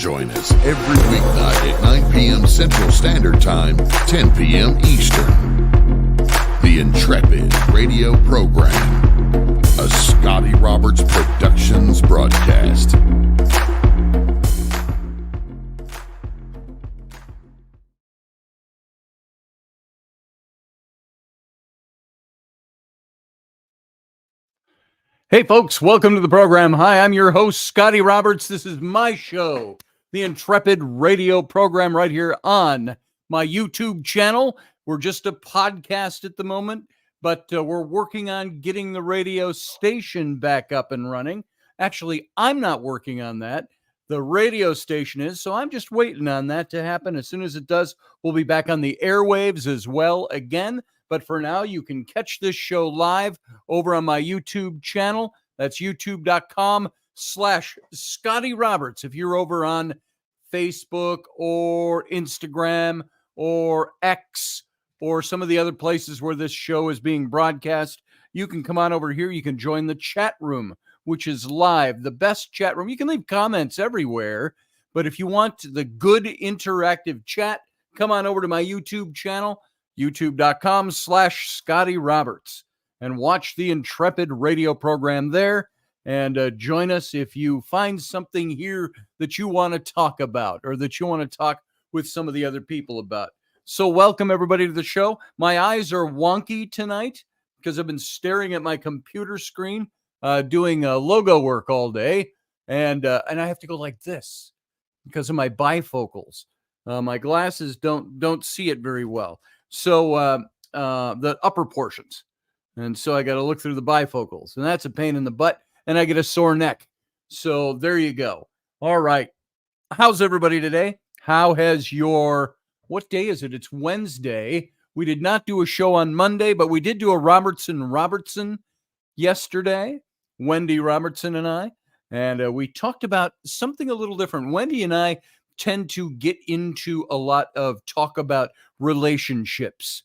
Join us every weeknight at 9 p.m. Central Standard Time, 10 p.m. Eastern. The Intrepid radio program, a Scotty Roberts Productions broadcast. Hey folks, welcome to the program. Hi, I'm your host, Scotty Roberts. This is my show, the Intrepid radio program right here on my YouTube channel. We're just a podcast at the moment, but we're working on getting the radio station back up and running. Actually, I'm not working on that. The radio station is, so I'm just waiting on that to happen. As soon as it does, we'll be back on the airwaves as well again. But for now, you can catch this show live over on my YouTube channel. That's youtube.com/Scotty Roberts. If you're over on Facebook or Instagram or X or some of the other places where this show is being broadcast, you can come on over here. You can join the chat room, which is live, the best chat room. You can leave comments everywhere, but if you want the good interactive chat, come on over to my YouTube channel, youtube.com/Scotty Roberts, and watch the Intrepid radio program there. And join us if you find something here that you want to talk about or that you want to talk with some of the other people about. So welcome everybody to the show. My eyes are wonky tonight because I've been staring at my computer screen doing logo work all day. And I have to go like this because of my bifocals. My glasses don't see it very well. So the upper portions. And so I got to look through the bifocals. And that's a pain in the butt. And I get a sore neck. So there you go. All right. How's everybody today? How has what day is it? It's Wednesday. We did not do a show on Monday, but we did do a Robertson yesterday. Wendy Robertson and I. And we talked about something a little different. Wendy and I tend to get into a lot of talk about relationships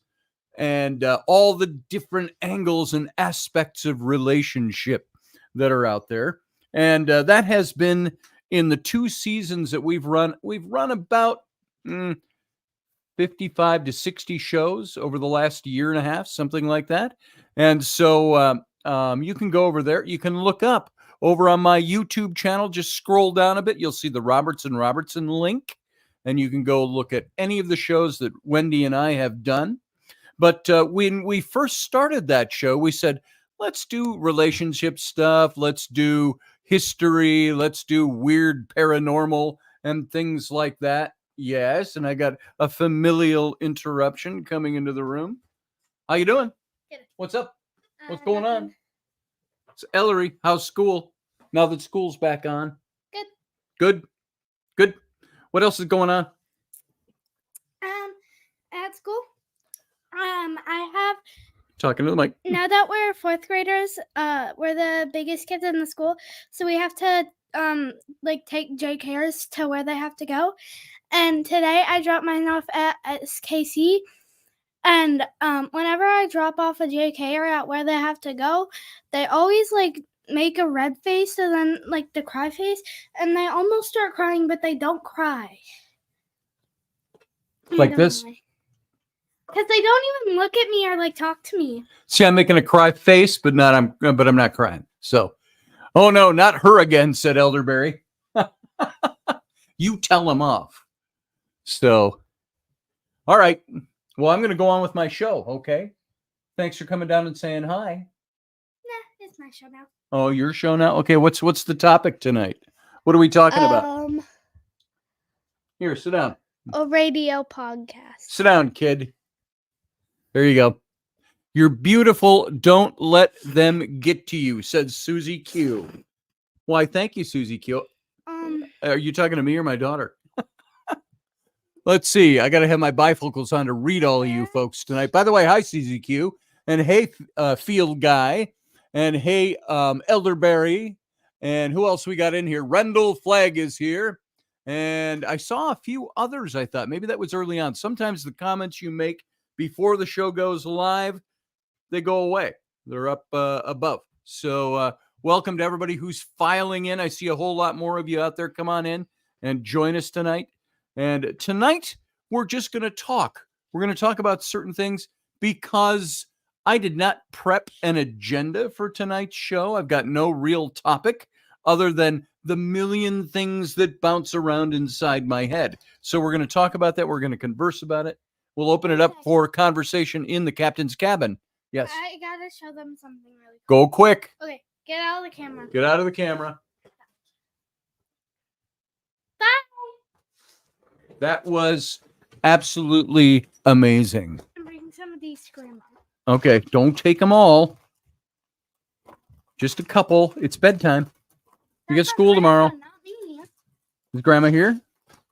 and all the different angles and aspects of relationship that are out there. And that has been in the 2 seasons that we've run. We've run about 55 to 60 shows over the last year and a half, something like that. And so you can go over there. You can look up over on my YouTube channel. Just scroll down a bit. You'll see the Robertson link. And you can go look at any of the shows that Wendy and I have done. But when we first started that show, we said, let's do relationship stuff. Let's do history. Let's do weird paranormal and things like that. Yes, and I got a familial interruption coming into the room. How you doing? Good. What's up? What's going on? It's Ellery. How's school? Now that school's back on. Good. What else is going on? At school, I have. Talking to the mic. Now that we're 4th graders, we're the biggest kids in the school, so we have to take JKers to where they have to go. And today I dropped mine off at SKC, and whenever I drop off a JKer at where they have to go, they always make a red face and then the cry face, and they almost start crying, but they don't cry. Like this? Because they don't even look at me or talk to me. See, I'm making a cry face, but I'm not crying. So, oh no, not her again, said Elderberry. You tell him off. So, all right. Well, I'm going to go on with my show. Okay. Thanks for coming down and saying hi. Nah, it's my show now. Oh, your show now? Okay. What's the topic tonight? What are we talking about? Here, sit down. A radio podcast. Sit down, kid. There you go. You're beautiful. Don't let them get to you, said Susie Q. Why, thank you, Susie Q. Are you talking to me or my daughter? Let's see. I got to have my bifocals on to read all of you folks tonight. By the way, hi, Susie Q. And hey, Field Guy. And hey, Elderberry. And who else we got in here? Rendell Flagg is here. And I saw a few others, I thought. Maybe that was early on. Sometimes the comments you make before the show goes live, they go away. They're up above. So welcome to everybody who's filing in. I see a whole lot more of you out there. Come on in and join us tonight. And tonight, we're just going to talk. We're going to talk about certain things because I did not prep an agenda for tonight's show. I've got no real topic other than the million things that bounce around inside my head. So we're going to talk about that. We're going to converse about it. We'll open it up for conversation in the captain's cabin. Yes. I got to show them something really Go cool. quick. Okay, get out of the camera. Get out of the camera. Bye. That was absolutely amazing. I'm bringing some of these to Grandma. Okay, don't take them all. Just a couple. It's bedtime. You get That's school tomorrow. Grandma, not me. Is Grandma here?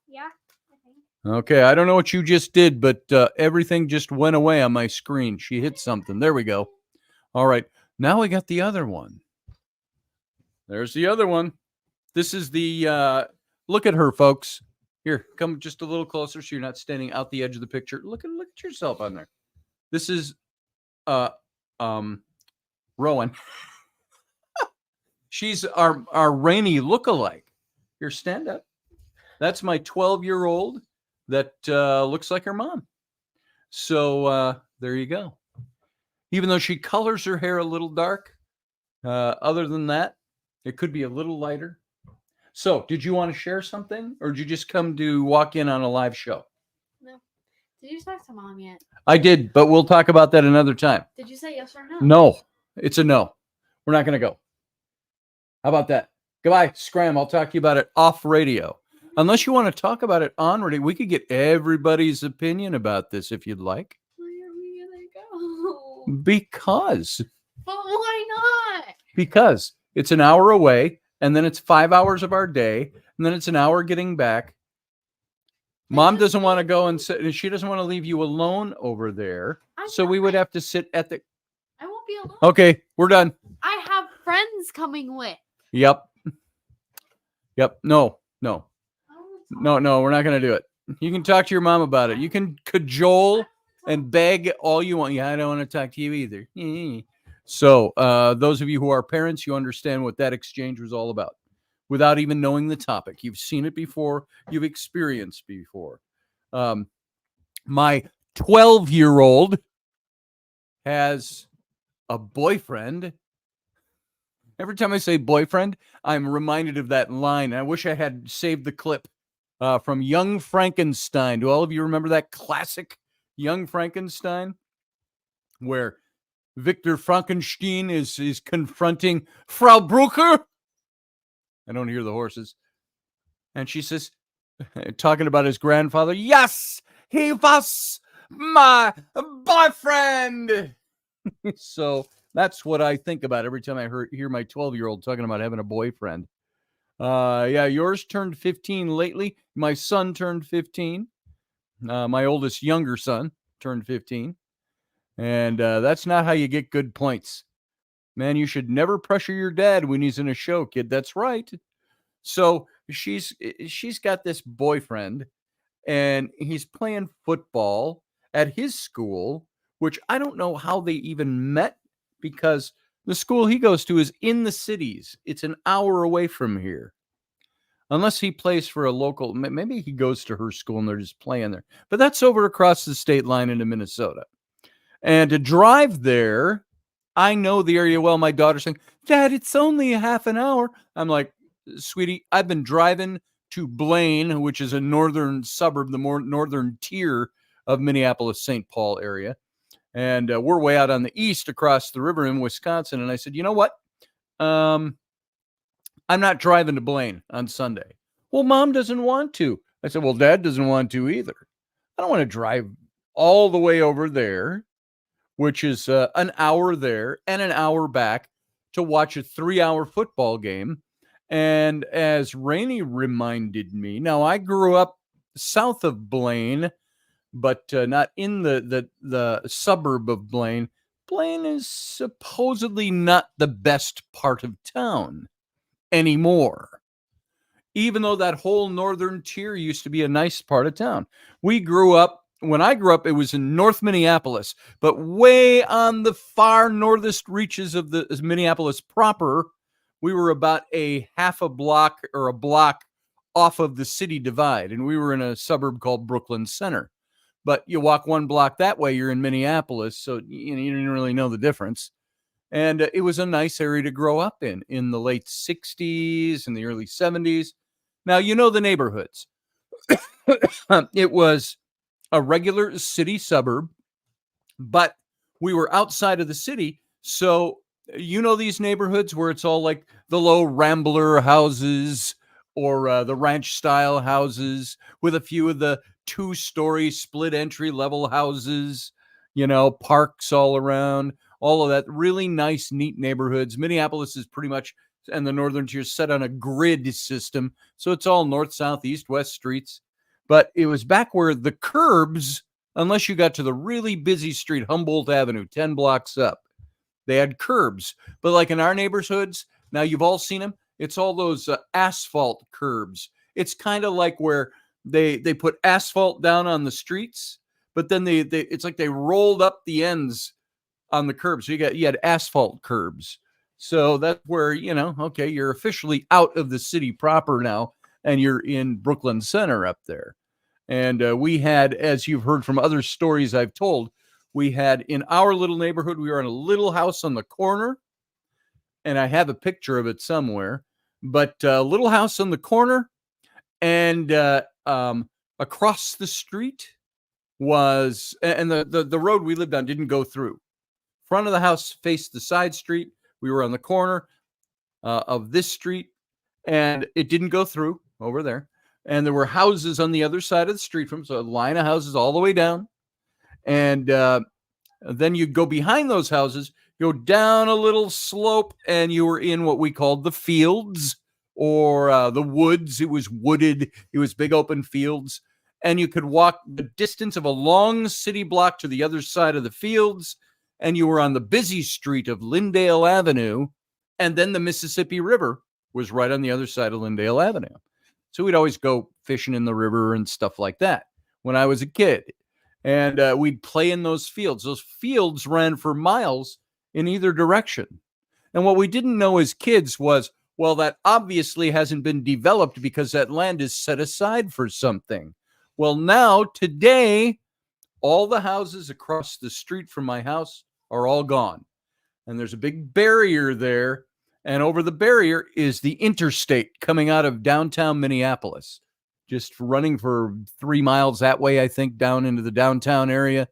Yeah, I think. Okay, I don't know what you just did, but everything just went away on my screen. She hit something. There we go. All right, now we got the other one. There's the other one. This is the, look at her, folks. Here, come just a little closer so you're not standing out the edge of the picture. Look at yourself on there. This is Rowan. She's our Rainy lookalike. Here, stand up. That's my 12-year-old that looks like her mom. So there you go. Even though she colors her hair a little dark, other than that, it could be a little lighter. So, did you want to share something, or did you just come to walk in on a live show? No. Did you talk to Mom yet? I did, but we'll talk about that another time. Did you say yes or no? No, it's a no. We're not going to go. How about that? Goodbye, Scram. I'll talk to you about it off radio. Unless you want to talk about it on radio, we could get everybody's opinion about this if you'd like. Where are we gonna go? Because But why not? Because it's an hour away, and then it's 5 hours of our day, and then it's an hour getting back. Mom doesn't want to go and sit, and she doesn't want to leave you alone over there. So we would have to sit at the. I won't be alone. Okay, we're done. I have friends coming with. Yep. No, we're not going to do it. You can talk to your mom about it. You can cajole and beg all you want. Yeah, I don't want to talk to you either. So those of you who are parents, you understand what that exchange was all about without even knowing the topic. You've seen it before. You've experienced before. My 12-year-old has a boyfriend. Every time I say boyfriend, I'm reminded of that line. I wish I had saved the clip from Young Frankenstein. Do all of you remember that classic Young Frankenstein? Where Victor Frankenstein is confronting Frau Brucker. I don't hear the horses. And she says, talking about his grandfather, yes, he was my boyfriend. So that's what I think about every time I hear my 12-year-old talking about having a boyfriend. Yeah, yours turned 15 lately. My son turned 15. My oldest younger son turned 15. And that's not how you get good points. Man, you should never pressure your dad when he's in a show, kid. That's right. So she's got this boyfriend, and he's playing football at his school, which I don't know how they even met because the school he goes to is in the cities. It's an hour away from here. Unless he plays for a local, maybe he goes to her school and they're just playing there. But that's over across the state line into Minnesota. And to drive there, I know the area well. My daughter's saying, Dad, it's only a half an hour. I'm like, sweetie, I've been driving to Blaine, which is a northern suburb, the more northern tier of Minneapolis-St. Paul area. And we're way out on the east across the river in Wisconsin. And I said, you know what? I'm not driving to Blaine on Sunday. Well, Mom doesn't want to. I said, well, Dad doesn't want to either. I don't want to drive all the way over there, which is an hour there and an hour back to watch a 3-hour football game. And as Rainey reminded me, now I grew up south of Blaine, but not in the suburb of Blaine. Blaine is supposedly not the best part of town anymore, even though that whole northern tier used to be a nice part of town. When I grew up, it was in North Minneapolis, but way on the far northest reaches of the Minneapolis proper, we were about a half a block or a block off of the city divide, and we were in a suburb called Brooklyn Center. But you walk one block that way, you're in Minneapolis, so you didn't really know the difference. And it was a nice area to grow up in the late 60s and the early 70s. Now, you know the neighborhoods. It was a regular city suburb, but we were outside of the city. So, you know, these neighborhoods where it's all like the low rambler houses or the ranch style houses with a few of the 2-story split entry level houses, you know, parks all around, all of that really nice, neat neighborhoods. Minneapolis is pretty much, and the northern tier, set on a grid system. So it's all north, south, east, west streets. But it was back where the curbs, unless you got to the really busy street, Humboldt Avenue, 10 blocks up, they had curbs. But like in our neighborhoods, now you've all seen them, it's all those asphalt curbs. It's kind of like where they put asphalt down on the streets, but then they it's like they rolled up the ends on the curbs. So you had asphalt curbs. So that's where, you know, okay, you're officially out of the city proper now, and you're in Brooklyn Center up there. And we had, as you've heard from other stories I've told, we had in our little neighborhood, we were in a little house on the corner, and I have a picture of it somewhere, but a little house on the corner, and across the street was, and the road we lived on didn't go through. Front of the house faced the side street. We were on the corner of this street, and it didn't go through over there. And there were houses on the other side of the street from, so a line of houses all the way down. And then you'd go behind those houses, go down a little slope, and you were in what we called the fields or the woods. It was wooded. It was big open fields. And you could walk the distance of a long city block to the other side of the fields, and you were on the busy street of Lyndale Avenue, and then the Mississippi River was right on the other side of Lyndale Avenue. So we'd always go fishing in the river and stuff like that when I was a kid. And we'd play in those fields. Those fields ran for miles in either direction. And what we didn't know as kids was, well, that obviously hasn't been developed because that land is set aside for something. Well, now, today, all the houses across the street from my house are all gone. And there's a big barrier there. And over the barrier is the interstate coming out of downtown Minneapolis, just running for 3 miles that way, I think, down into the downtown area,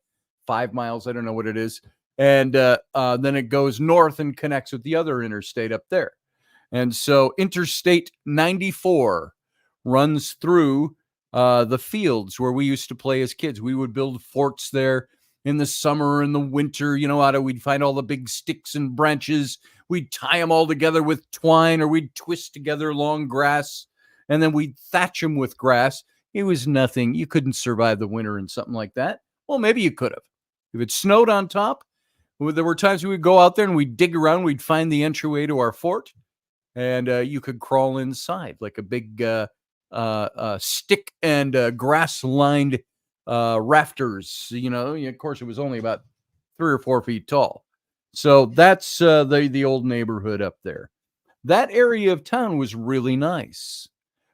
5 miles, I don't know what it is. And then it goes north and connects with the other interstate up there. And so Interstate 94 runs through the fields where we used to play as kids. We would build forts there in the summer and the winter, you know, we'd find all the big sticks and branches. We'd tie them all together with twine, or we'd twist together long grass, and then we'd thatch them with grass. It was nothing. You couldn't survive the winter in something like that. Well, maybe you could have. If it snowed on top, there were times we would go out there and we'd dig around. We'd find the entryway to our fort, and you could crawl inside like a big stick and grass-lined rafters. You know, of course, it was only about 3 or 4 feet tall. So that's the old neighborhood up there. That area of town was really nice.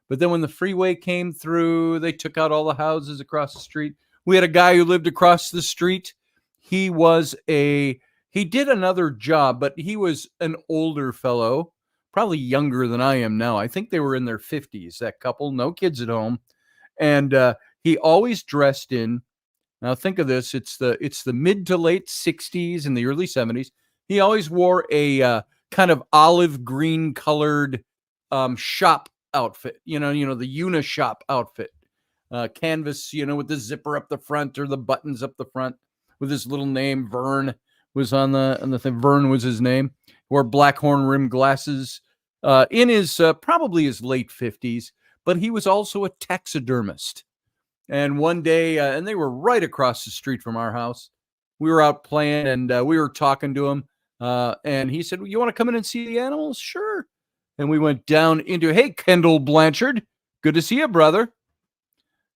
But then when the freeway came through, they took out all the houses across the street. We had a guy who lived across the street. He did another job, but he was an older fellow, probably younger than I am now. I think they were in their 50s, that couple, no kids at home. And he always dressed in, now think of this, it's the mid to late 60s and the early 70s. He always wore a kind of olive green colored shop outfit, you know, the Unishop outfit, canvas, with the zipper up the front or the buttons up the front with his little name. Vern was on the thing. Vern was his name. Wore black horn rimmed glasses in his probably his late 50s, but he was also a taxidermist. And one day, and they were right across the street from our house, we were out playing, and we were talking to him, and he said, well, you want to come in and see the animals? Sure. And we went down into, hey, Kendall Blanchard, good to see you, brother.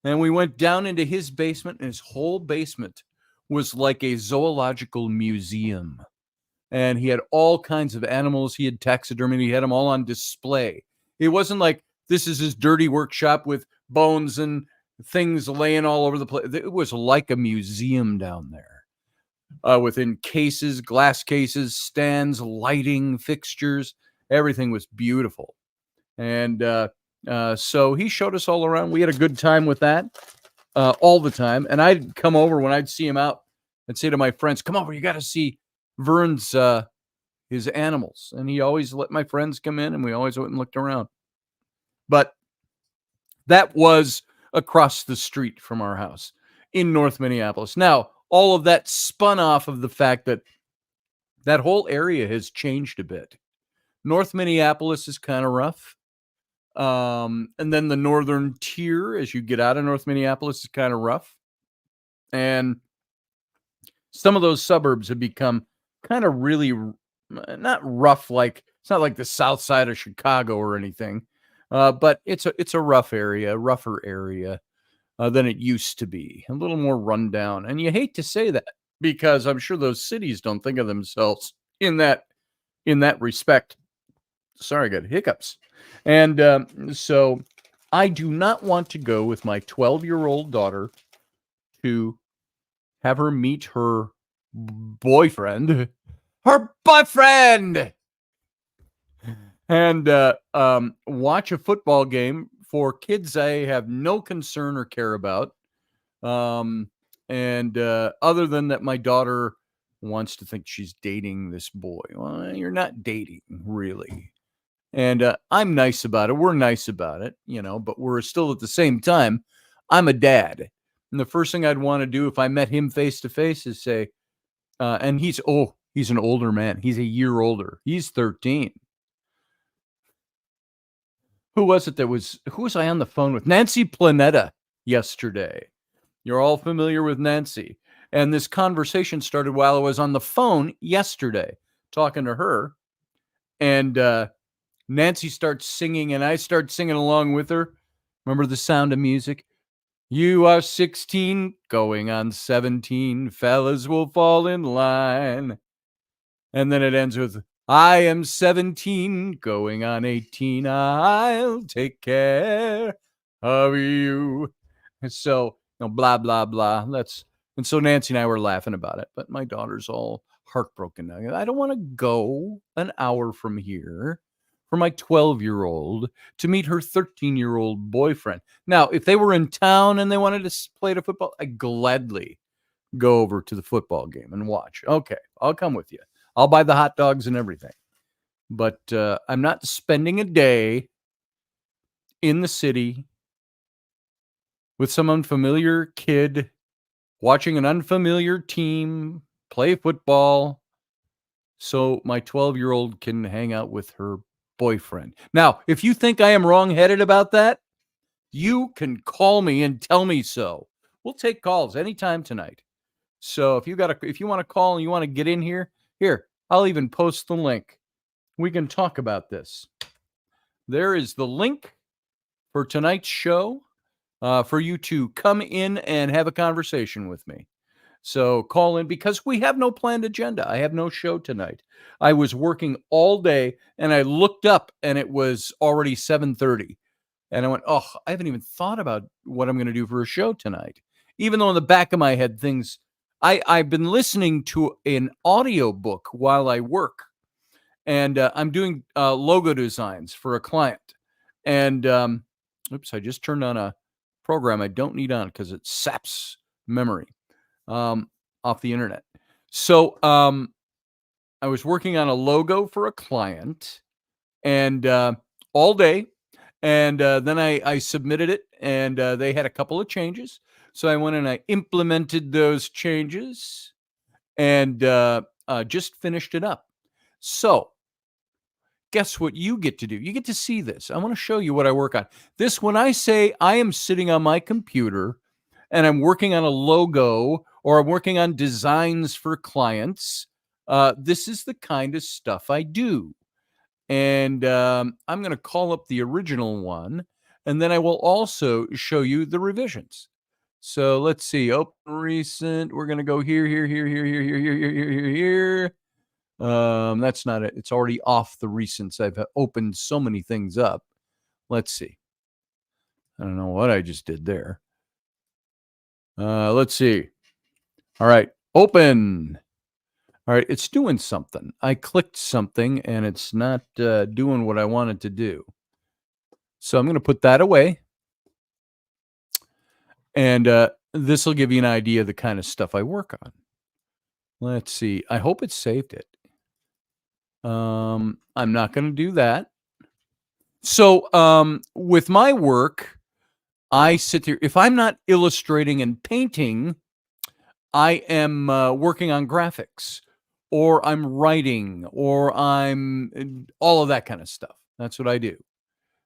And we went down into his basement, and his whole basement was like a zoological museum. And he had all kinds of animals. He had taxidermy. He had them all on display. It wasn't like this is his dirty workshop with bones and things laying all over the place. It was like a museum down there, within cases, glass cases, stands, lighting, fixtures. Everything was beautiful. And so he showed us all around. We had a good time with that all the time. And I'd come over when I'd see him out and say to my friends, come over, you got to see Vern's his animals. And he always let my friends come in, and we always went and looked around. But that was across the street from our house in North Minneapolis. Now, all of that spun off of the fact that that whole area has changed a bit. North Minneapolis is kind of rough. And then the northern tier, as you get out of North Minneapolis, is kind of rough. And some of those suburbs have become kind of really not rough, like it's not like the south side of Chicago or anything, but it's a rougher area than it used to be, a little more rundown. And you hate to say that because I'm sure those cities don't think of themselves in that respect. Sorry, I got hiccups. And so I do not want to go with my 12-year-old daughter to have her meet her boyfriend, and watch a football game for kids I have no concern or care about. And other than that, my daughter wants to think she's dating this boy. Well, you're not dating, really. And I'm nice about it. We're nice about it, but we're still at the same time, I'm a dad. And the first thing I'd want to do if I met him face to face is say, and he's an older man. He's a year older. He's 13. Who was I on the phone with? Nancy Planetta yesterday. You're all familiar with Nancy. And this conversation started while I was on the phone yesterday talking to her. And Nancy starts singing, and I start singing along with her. Remember The Sound of Music? You are 16, going on 17. Fellas will fall in line. And then it ends with, I am 17, going on 18. I'll take care of you. And so, blah, blah, blah. And so Nancy and I were laughing about it. But my daughter's all heartbroken now. I don't want to go an hour from here for my 12-year-old to meet her 13-year-old boyfriend. Now, if they were in town and they wanted to play the football, I'd gladly go over to the football game and watch. Okay, I'll come with you. I'll buy the hot dogs and everything. But I'm not spending a day in the city with some unfamiliar kid watching an unfamiliar team play football so my 12-year-old can hang out with her boyfriend. Now, if you think I am wrong-headed about that, you can call me and tell me so. We'll take calls anytime tonight. So if you want to call and you want to get in here, I'll even post the link. We can talk about this. There is the link for tonight's show for you to come in and have a conversation with me. So call in because we have no planned agenda. I have no show tonight. I was working all day and I looked up and it was already 7:30. And I went, I haven't even thought about what I'm going to do for a show tonight. Even though in the back of my head, I've been listening to an audio book while I work. And I'm doing logo designs for a client. And I just turned on a program I don't need on because it saps memory off the internet. So I was working on a logo for a client and all day. And then I submitted it and they had a couple of changes. So I went and I implemented those changes and just finished it up. So guess what you get to do? You get to see this. I want to show you what I work on. When I say I am sitting on my computer and I'm working on a logo or I'm working on designs for clients, this is the kind of stuff I do. And I'm going to call up the original one, and then I will also show you the revisions. So let's see. Open recent. We're going to go here. That's not it. It's already off the recents. I've opened so many things up. let's see. I don't know what I just did there. Let's see. All right, open. All right, it's doing something. I clicked something and it's not doing what I wanted to do. So I'm going to put that away. And this will give you an idea of the kind of stuff I work on. Let's see. I hope it saved it. I'm not going to do that. So with my work, I sit there. If I'm not illustrating and painting, I am working on graphics, or I'm writing, or I'm all of that kind of stuff. That's what I do.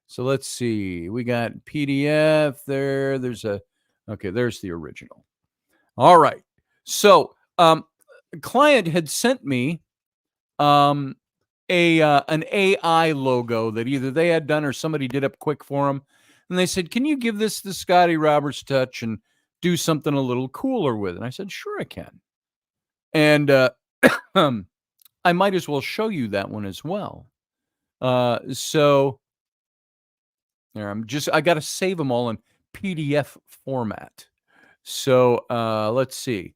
So let's see. We got PDF there. There's the original. All right. So a client had sent me an AI logo that either they had done or somebody did up quick for them. And they said, can you give this the Scotty Roberts touch and do something a little cooler with it? And I said, sure, I can. And I might as well show you that one as well. So there, I got to save them all in PDF format. So let's see.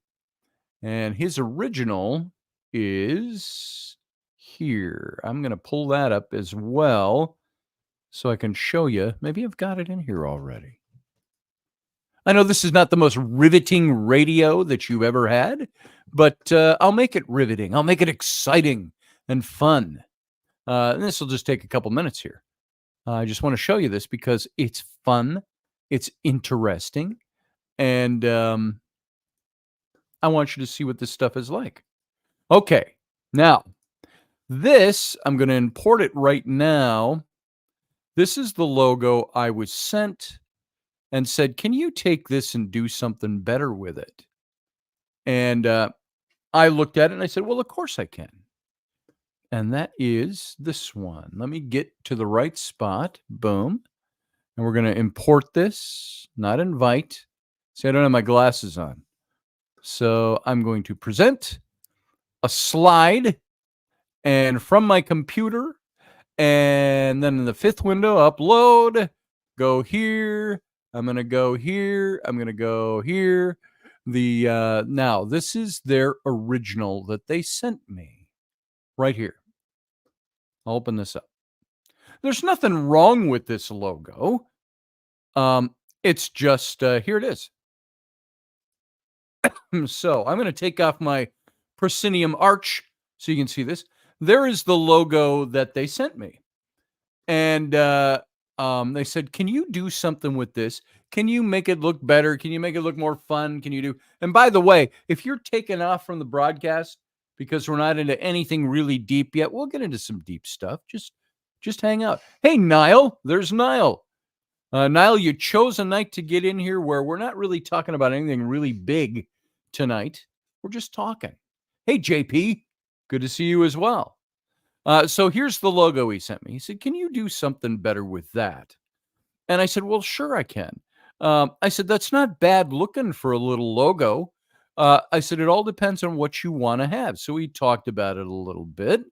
And his original is here. I'm going to pull that up as well so I can show you. Maybe I've got it in here already. I know this is not the most riveting radio that you've ever had, but I'll make it riveting. I'll make it exciting and fun. And this will just take a couple minutes here. I just want to show you this because it's fun, it's interesting, and I want you to see what this stuff is like. Okay, now, this, I'm going to import it right now. This is the logo I was sent and said, can you take this and do something better with it? And I looked at it and I said, well, of course I can. And that is this one. Let me get to the right spot. Boom. And we're going to import this, not invite. See, I don't have my glasses on. So I'm going to present a slide, and from my computer, and then in the fifth window, upload, go here. I'm going to go here. I'm going to go here. Now, this is their original that they sent me right here. I'll open this up. There's nothing wrong with this logo. It's just, here it is. So I'm going to take off my proscenium arch so you can see this. There is the logo that they sent me. And they said, can you do something with this? Can you make it look better? Can you make it look more fun? Can you do? And by the way, if you're taken off from the broadcast because we're not into anything really deep yet, we'll get into some deep stuff. Just hang out. Hey, Niall, there's Niall. Niall, you chose a night to get in here where we're not really talking about anything really big tonight. We're just talking. Hey, JP, good to see you as well. So here's the logo he sent me. He said, can you do something better with that? And I said, well, sure I can. I said, that's not bad looking for a little logo. I said, it all depends on what you want to have. So we talked about it a little bit.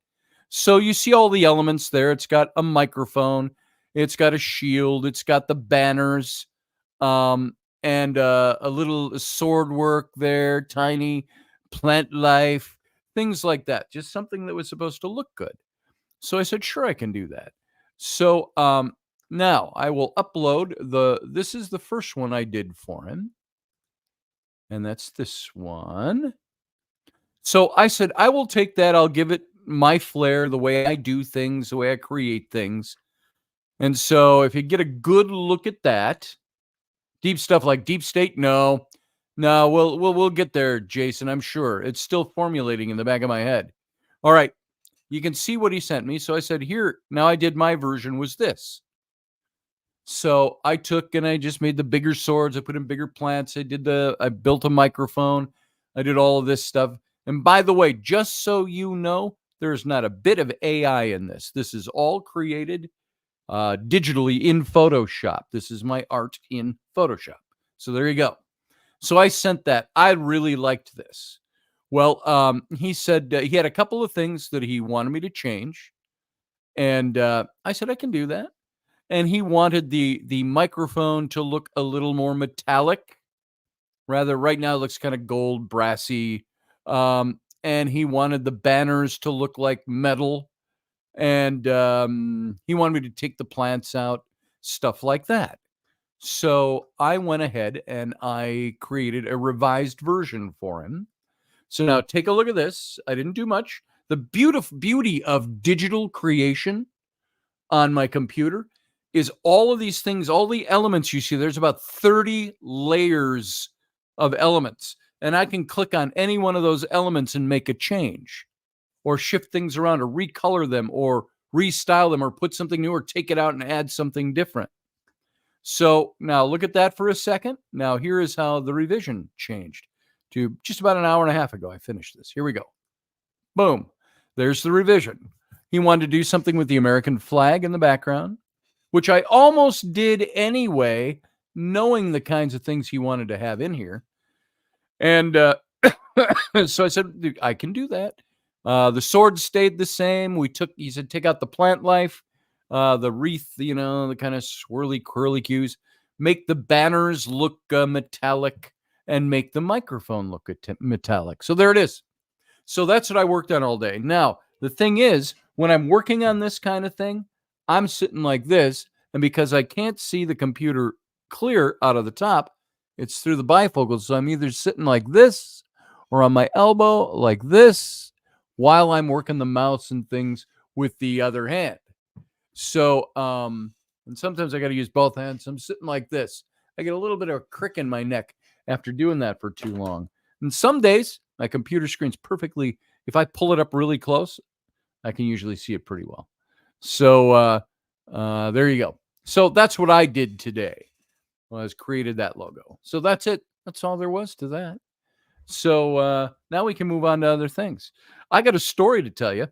So you see all the elements there. It's got a microphone. It's got a shield. It's got the banners and a little sword work there, tiny plant life, things like that. Just something that was supposed to look good. So I said, sure, I can do that. So now I will upload this is the first one I did for him. And that's this one. So I said, I will take that. I'll give it my flair, the way I do things, the way I create things. And so if you get a good look at that, deep stuff like deep state, no, we'll get there, Jason. I'm sure it's still formulating in the back of my head. All right. You can see what he sent me. So I said, here, now I did my version was this. So I took and I just made the bigger swords. I put in bigger plants. I built a microphone. I did all of this stuff. And by the way, just so you know, there's not a bit of AI in this. This is all created digitally in Photoshop. This is my art in Photoshop. So there you go. So I sent that. I really liked this. Well, he said he had a couple of things that he wanted me to change. And I said, I can do that. and he wanted the microphone to look a little more metallic. Rather, right now it looks kind of gold, brassy. And he wanted the banners to look like metal. And he wanted me to take the plants out, stuff like that. So I went ahead and I created a revised version for him. So now take a look at this. I didn't do much. The beauty of digital creation on my computer is all of these things, all the elements you see. There's about 30 layers of elements, and I can click on any one of those elements and make a change or shift things around or recolor them or restyle them or put something new or take it out and add something different. So now look at that for a second. Now here is how the revision changed to just about an hour and a half ago. I finished this. Here we go. Boom. There's the revision. He wanted to do something with the American flag in the background, which I almost did anyway, knowing the kinds of things he wanted to have in here. And so I said, I can do that. The sword stayed the same. He said, take out the plant life, the wreath, the kind of swirly, curly cues, make the banners look metallic, and make the microphone look metallic. So there it is. So that's what I worked on all day. Now, the thing is, when I'm working on this kind of thing, I'm sitting like this, and because I can't see the computer clear out of the top, it's through the bifocals. So I'm either sitting like this or on my elbow like this while I'm working the mouse and things with the other hand. So, and sometimes I got to use both hands. I'm sitting like this. I get a little bit of a crick in my neck after doing that for too long. And some days, my computer screen's perfectly, if I pull it up really close, I can usually see it pretty well. So there you go. So that's what I did today. Was created that logo. So that's it. That's all there was to that. So now we can move on to other things. I got a story to tell you.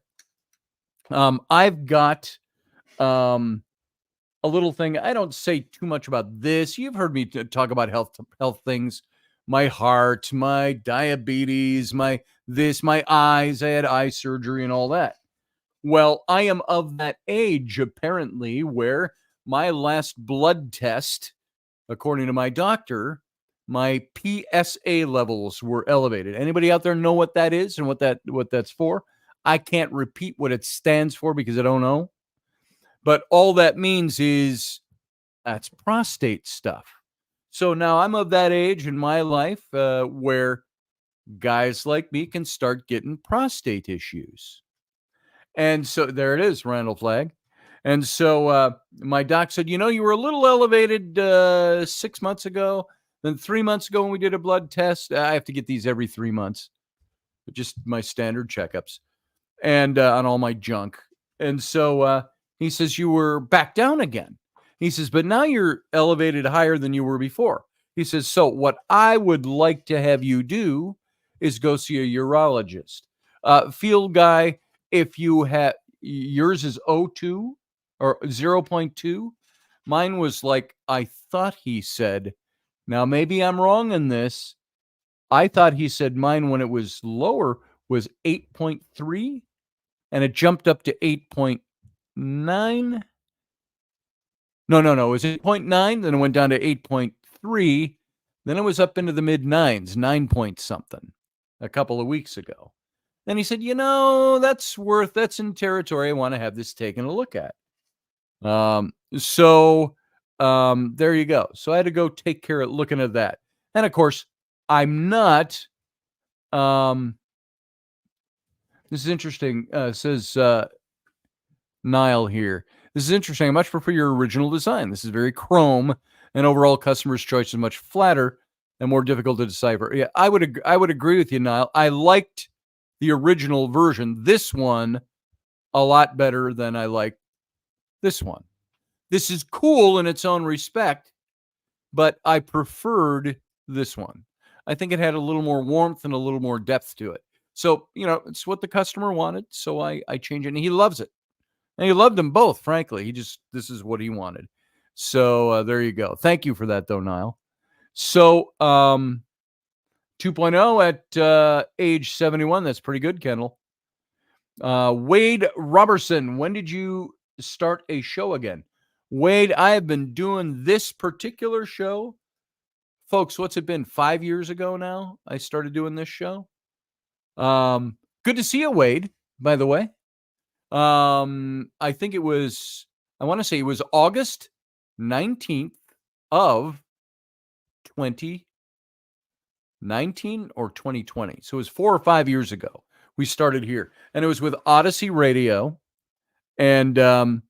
I've got a little thing. I don't say too much about this. You've heard me talk about health things. My heart, my diabetes, my eyes. I had eye surgery and all that. Well, I am of that age, apparently, where my last blood test, according to my doctor, my PSA levels were elevated. Anybody out there know what that is and what that's for? I can't repeat what it stands for because I don't know. But all that means is that's prostate stuff. So now I'm of that age in my life where guys like me can start getting prostate issues. And so there it is, Randall Flagg. And so my doc said, you were a little elevated 6 months ago. Then 3 months ago when we did a blood test, I have to get these every 3 months, just my standard checkups and on all my junk. And so he says, you were back down again. He says, but now you're elevated higher than you were before. He says, so what I would like to have you do is go see a urologist. Field guy, if you have, yours is 0.2 or 0.2. Mine was like, I thought he said, now maybe I'm wrong in this. I thought he said mine when it was lower was 8.3 and it jumped up to 8.9. No. It was 8.9. Then it went down to 8.3. Then it was up into the mid 9s, 9 point something a couple of weeks ago. Then he said, that's in territory I want to have this taken a look at. So there you go. So I had to go take care of looking at that. And of course, I'm not, this is interesting, says Niall here. This is interesting. I much prefer your original design. This is very chrome, and overall customer's choice is much flatter and more difficult to decipher. Yeah, I would agree with you, Niall. I liked the original version. This one a lot better than I like this one. This is cool in its own respect, but I preferred this one. I think it had a little more warmth and a little more depth to it. So, it's what the customer wanted. So I changed it, and he loves it. And he loved them both, frankly. This is what he wanted. So there you go. Thank you for that, though, Niall. So 2.0 at age 71. That's pretty good, Kendall. Wade Robertson, when did you start a show again? Wade, I have been doing this particular show. Folks, what's it been? 5 years ago now I started doing this show. Good to see you, Wade, by the way. I think it was, I want to say it was August 19th of 2019 or 2020. So it was 4 or 5 years ago we started here. And it was with Odyssey Radio. And then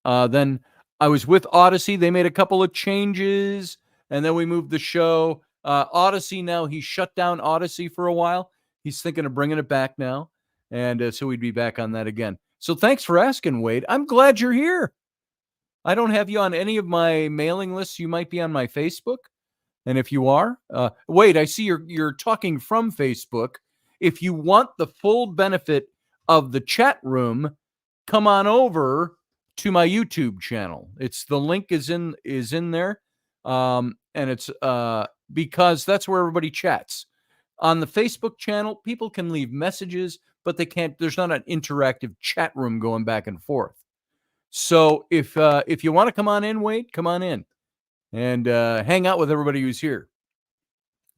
I was with Odyssey. They made a couple of changes. And then we moved the show. Odyssey now, he shut down Odyssey for a while. He's thinking of bringing it back now. And so we'd be back on that again. So thanks for asking, Wade. I'm glad you're here. I don't have you on any of my mailing lists. You might be on my Facebook. And if you are, Wade, I see you're talking from Facebook. If you want the full benefit of the chat room, come on over to my YouTube channel. The link is in there. And it's because that's where everybody chats. On the Facebook channel, people can leave messages, but they can't. There's not an interactive chat room going back and forth. So if you want to come on in, Wade, come on in and hang out with everybody who's here.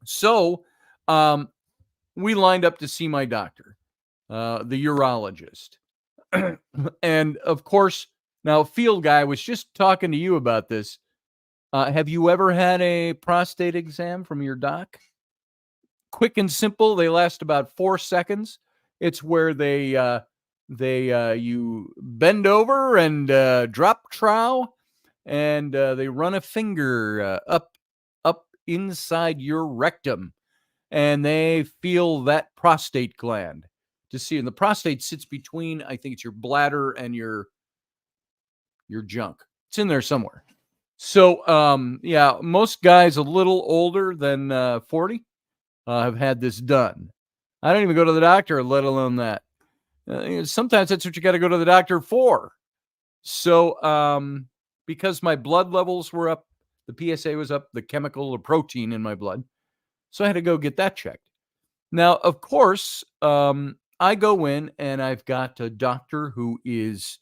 So we lined up to see my doctor, the urologist. And of course, now Field Guy, I was just talking to you about this. Have you ever had a prostate exam from your doc? Quick and simple. They last about 4 seconds. It's where you bend over and drop trowel, and they run a finger up inside your rectum, and they feel that prostate gland to see. And the prostate sits between, I think it's your bladder and your junk. It's in there somewhere. So, yeah, most guys a little older than 40 have had this done. I don't even go to the doctor, let alone that. Sometimes that's what you got to go to the doctor for. So, because my blood levels were up, the PSA was up, the chemical or protein in my blood. So I had to go get that checked. Now, of course, I go in and I've got a doctor who is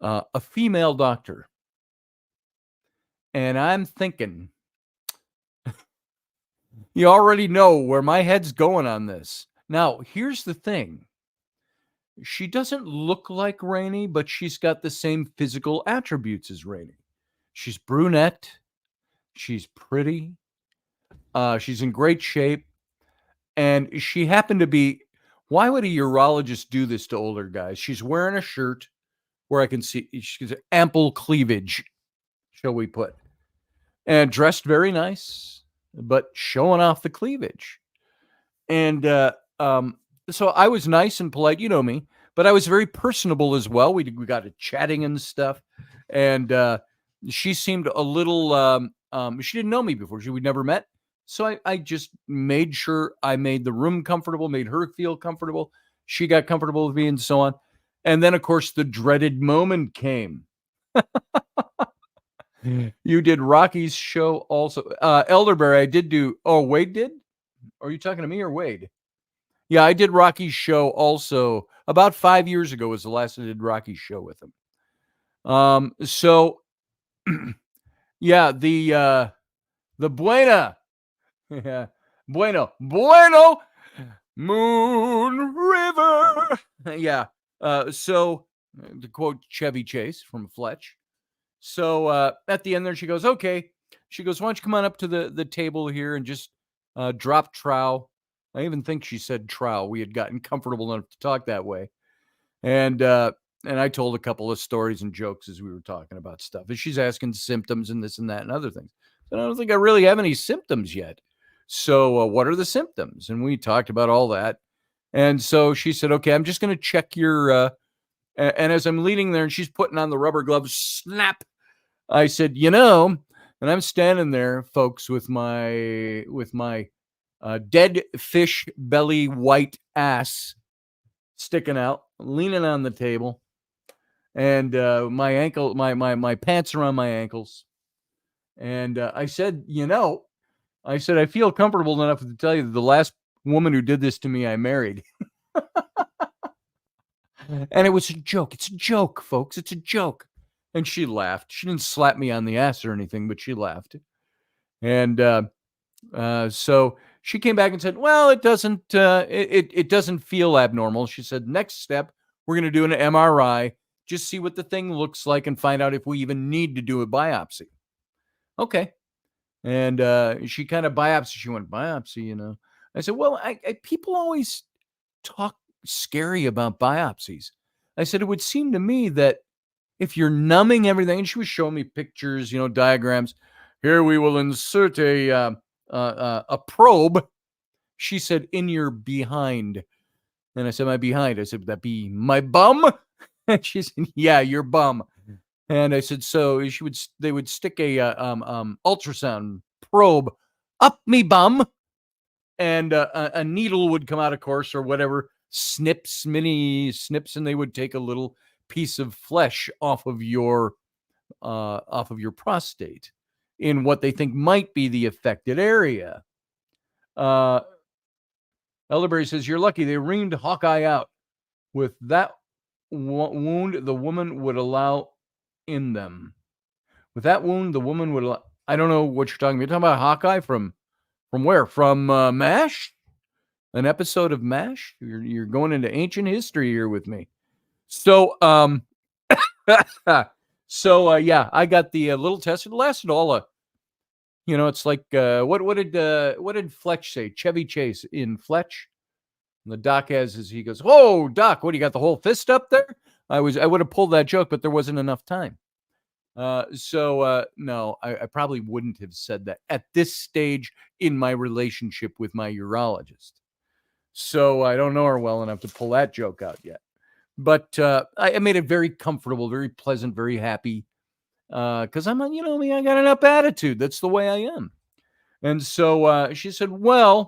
a female doctor. And I'm thinking, you already know where my head's going on this. Now, here's the thing. She doesn't look like Rainey, but she's got the same physical attributes as Rainey. She's brunette. She's pretty. She's in great shape. And she happened to be, why would a urologist do this to older guys? She's wearing a shirt where I can see she's ample cleavage, shall we put. And dressed very nice, but showing off the cleavage. And so I was nice and polite, you know me, but I was very personable as well. We got to chatting and stuff. And she seemed a little, she didn't know me before. We'd never met. So I just made sure I made the room comfortable, made her feel comfortable. She got comfortable with me and so on. And then, of course, the dreaded moment came. You did Rocky's show also. Elderberry, I did do. Oh, Wade did? Are you talking to me or Wade? Yeah, I did Rocky's show also. About 5 years ago was the last I did Rocky's show with him. So, yeah, the Buena. Yeah, Bueno, Moon River. Yeah. So, to quote Chevy Chase from Fletch. So at the end there, she goes, okay. She goes, why don't you come on up to the table here and just drop trowel. I even think she said trowel. We had gotten comfortable enough to talk that way. And I told a couple of stories and jokes as we were talking about stuff. And she's asking symptoms and this and that and other things. But I don't think I really have any symptoms yet. So what are the symptoms? And we talked about all that. And so she said, okay, I'm just going to check your, and as I'm leaning there and she's putting on the rubber gloves, snap, I said, and I'm standing there, folks, with my dead fish belly white ass sticking out, leaning on the table. And my ankle, my pants are on my ankles. And I said, I feel comfortable enough to tell you that the last woman who did this to me, I married. And it was a joke. It's a joke, folks. It's a joke. And she laughed. She didn't slap me on the ass or anything, but she laughed. And so she came back and said, well, it doesn't feel abnormal. She said, next step, we're going to do an MRI, just see what the thing looks like and find out if we even need to do a biopsy. Okay. And she kind of she went, biopsy. I said, well, people always talk scary about biopsies. I said, it would seem to me that if you're numbing everything, and she was showing me pictures, diagrams. Here we will insert a probe. She said, in your behind. And I said, my behind. I said, would that be my bum? And she said, yeah, your bum. And I said, so they would stick a ultrasound probe up me bum, and a needle would come out, of course, or whatever, mini snips, and they would take a little piece of flesh off of your prostate in what they think might be the affected area. Elderberry says, you're lucky they reamed Hawkeye out. With that wound, the woman would allow in them. With that wound, the woman would allow. I don't know what you're talking about. You're talking about Hawkeye from where? From MASH? An episode of MASH? You're going into ancient history here with me. So, yeah, I got the little test. It lasted all it's like what did Fletch say? Chevy Chase in Fletch. And the doc he goes, whoa, doc, what do you got, the whole fist up there? I would have pulled that joke, but there wasn't enough time. No, I probably wouldn't have said that at this stage in my relationship with my urologist. So I don't know her well enough to pull that joke out yet. But I made it very comfortable, very pleasant, very happy. Because I'm, I got enough attitude. That's the way I am. And so she said, I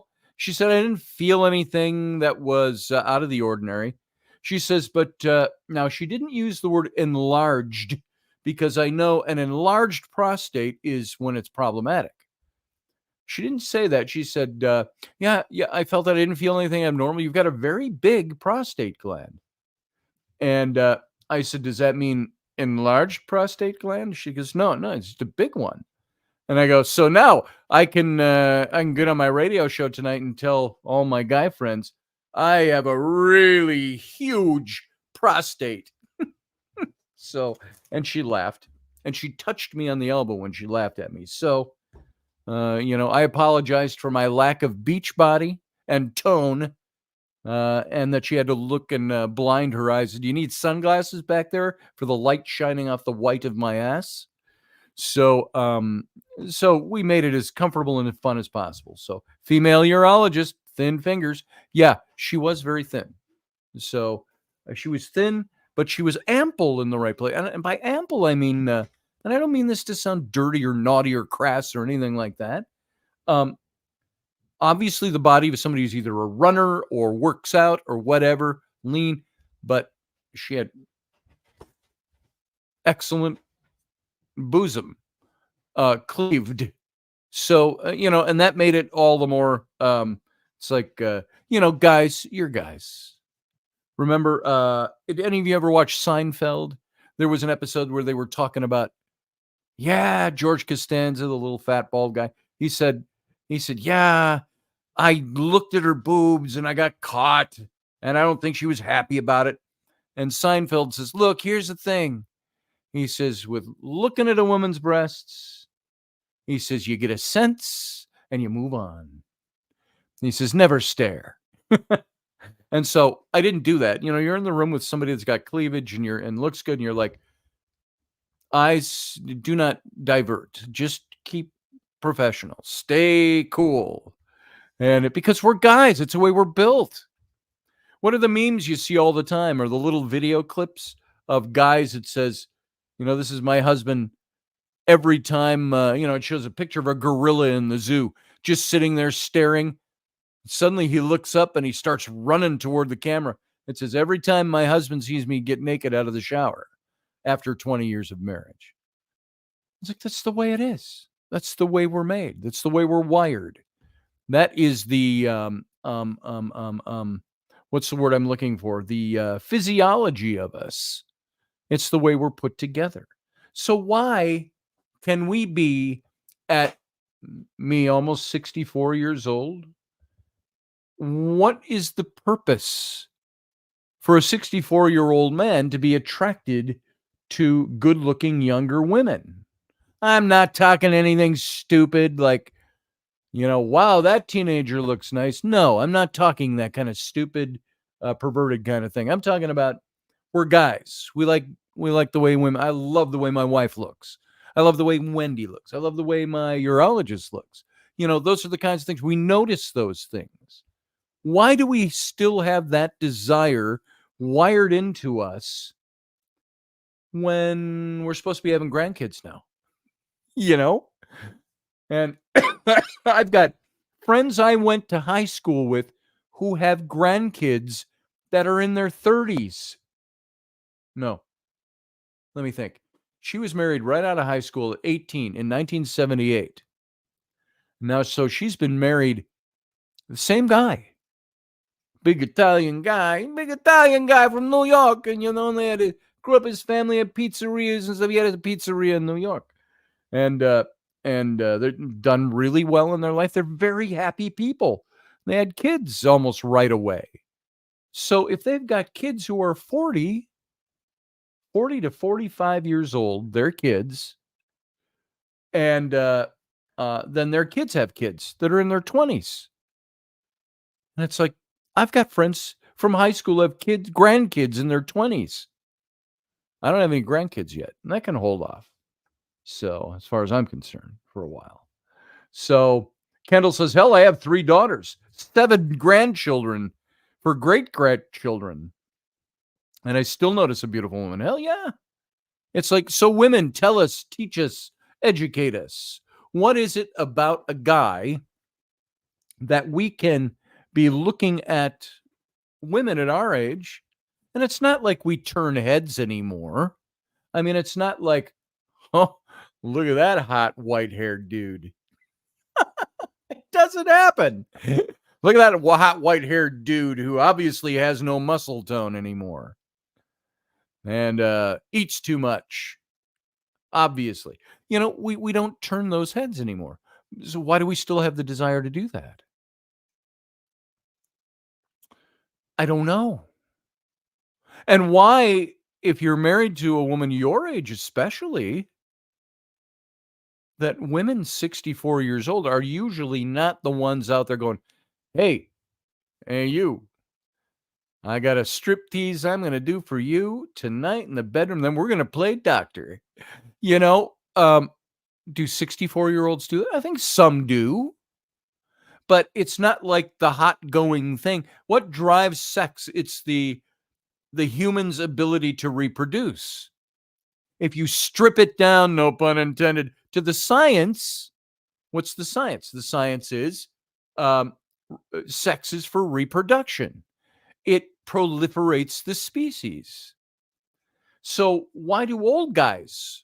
didn't feel anything that was out of the ordinary. She says, but now she didn't use the word enlarged, because I know an enlarged prostate is when it's problematic. She didn't say that. She said, yeah, I felt that I didn't feel anything abnormal. You've got a very big prostate gland. And I said, does that mean enlarged prostate gland? She goes, no, it's just a big one. And I go, so now I can get on my radio show tonight and tell all my guy friends I have a really huge prostate. So, and she laughed, and she touched me on the elbow when she laughed at me. So, I apologized for my lack of beach body and tone, and that she had to look and blind her eyes. Do you need sunglasses back there for the light shining off the white of my ass? So, so we made it as comfortable and fun as possible. So, female urologist, thin fingers. Yeah, she was very thin. So she was thin, but she was ample in the right place. And by ample, I mean, and I don't mean this to sound dirty or naughty or crass or anything like that. Obviously, the body of somebody who's either a runner or works out or whatever, lean, but she had excellent bosom, cleaved. So, and that made it all the more, it's like, guys, you're guys. Remember, did any of you ever watch Seinfeld? There was an episode where they were talking about, George Costanza, the little fat bald guy. He said, yeah, I looked at her boobs and I got caught, and I don't think she was happy about it. And Seinfeld says, look, here's the thing. He says, with looking at a woman's breasts, he says, you get a sense and you move on. He says, never stare. And so I didn't do that. You're in the room with somebody that's got cleavage and looks good, and you're like, eyes do not divert. Just keep professional. Stay cool. And because we're guys, it's the way we're built. What are the memes you see all the time, or the little video clips of guys that says, this is my husband. Every time, it shows a picture of a gorilla in the zoo, just sitting there staring. Suddenly he looks up and he starts running toward the camera. It says, every time my husband sees me get naked out of the shower after 20 years of marriage. It's like, that's the way it is. That's the way we're made. That's the way we're wired. That is the, what's the word I'm looking for? The physiology of us. It's the way we're put together. So why can we be at me almost 64 years old? What is the purpose for a 64-year-old man to be attracted to good-looking younger women? I'm not talking anything stupid like, wow, that teenager looks nice. No, I'm not talking that kind of stupid, perverted kind of thing. I'm talking about we're guys. We like the way women. I love the way my wife looks. I love the way Wendy looks. I love the way my urologist looks. Those are the kinds of things we notice. Those things. Why do we still have that desire wired into us when we're supposed to be having grandkids now? And I've got friends I went to high school with who have grandkids that are in their 30s. No, let me think. She was married right out of high school at 18 in 1978. Now, so she's been married, the same guy, big Italian guy from New York. And, they grew up, his family had pizzerias and stuff. He had a pizzeria in New York. And they're done really well in their life. They're very happy people. They had kids almost right away. So if they've got kids who are 40 to 45 years old, they're kids, and then their kids have kids that are in their 20s. And it's like, I've got friends from high school who have grandkids in their 20s. I don't have any grandkids yet, and that can hold off. So, as far as I'm concerned, for a while. So, Kendall says, hell, I have 3 daughters, 7 grandchildren, for great-grandchildren. And I still notice a beautiful woman. Hell yeah. It's like, so women, tell us, teach us, educate us. What is it about a guy that we can be looking at women at our age, and it's not like we turn heads anymore. I mean, it's not like, oh, look at that hot white-haired dude. It doesn't happen. Look at that hot white-haired dude who obviously has no muscle tone anymore and eats too much. Obviously. We don't turn those heads anymore. So why do we still have the desire to do that? I don't know. And why, if you're married to a woman your age especially, that women 64 years old are usually not the ones out there going, hey, you, I got a striptease I'm going to do for you tonight in the bedroom. Then we're going to play doctor. Do 64-year-olds do that? I think some do. But it's not like the hot going thing. What drives sex? It's the human's ability to reproduce. If you strip it down, no pun intended, to the science, what's the science? The science is sex is for reproduction. It proliferates the species. So why do old guys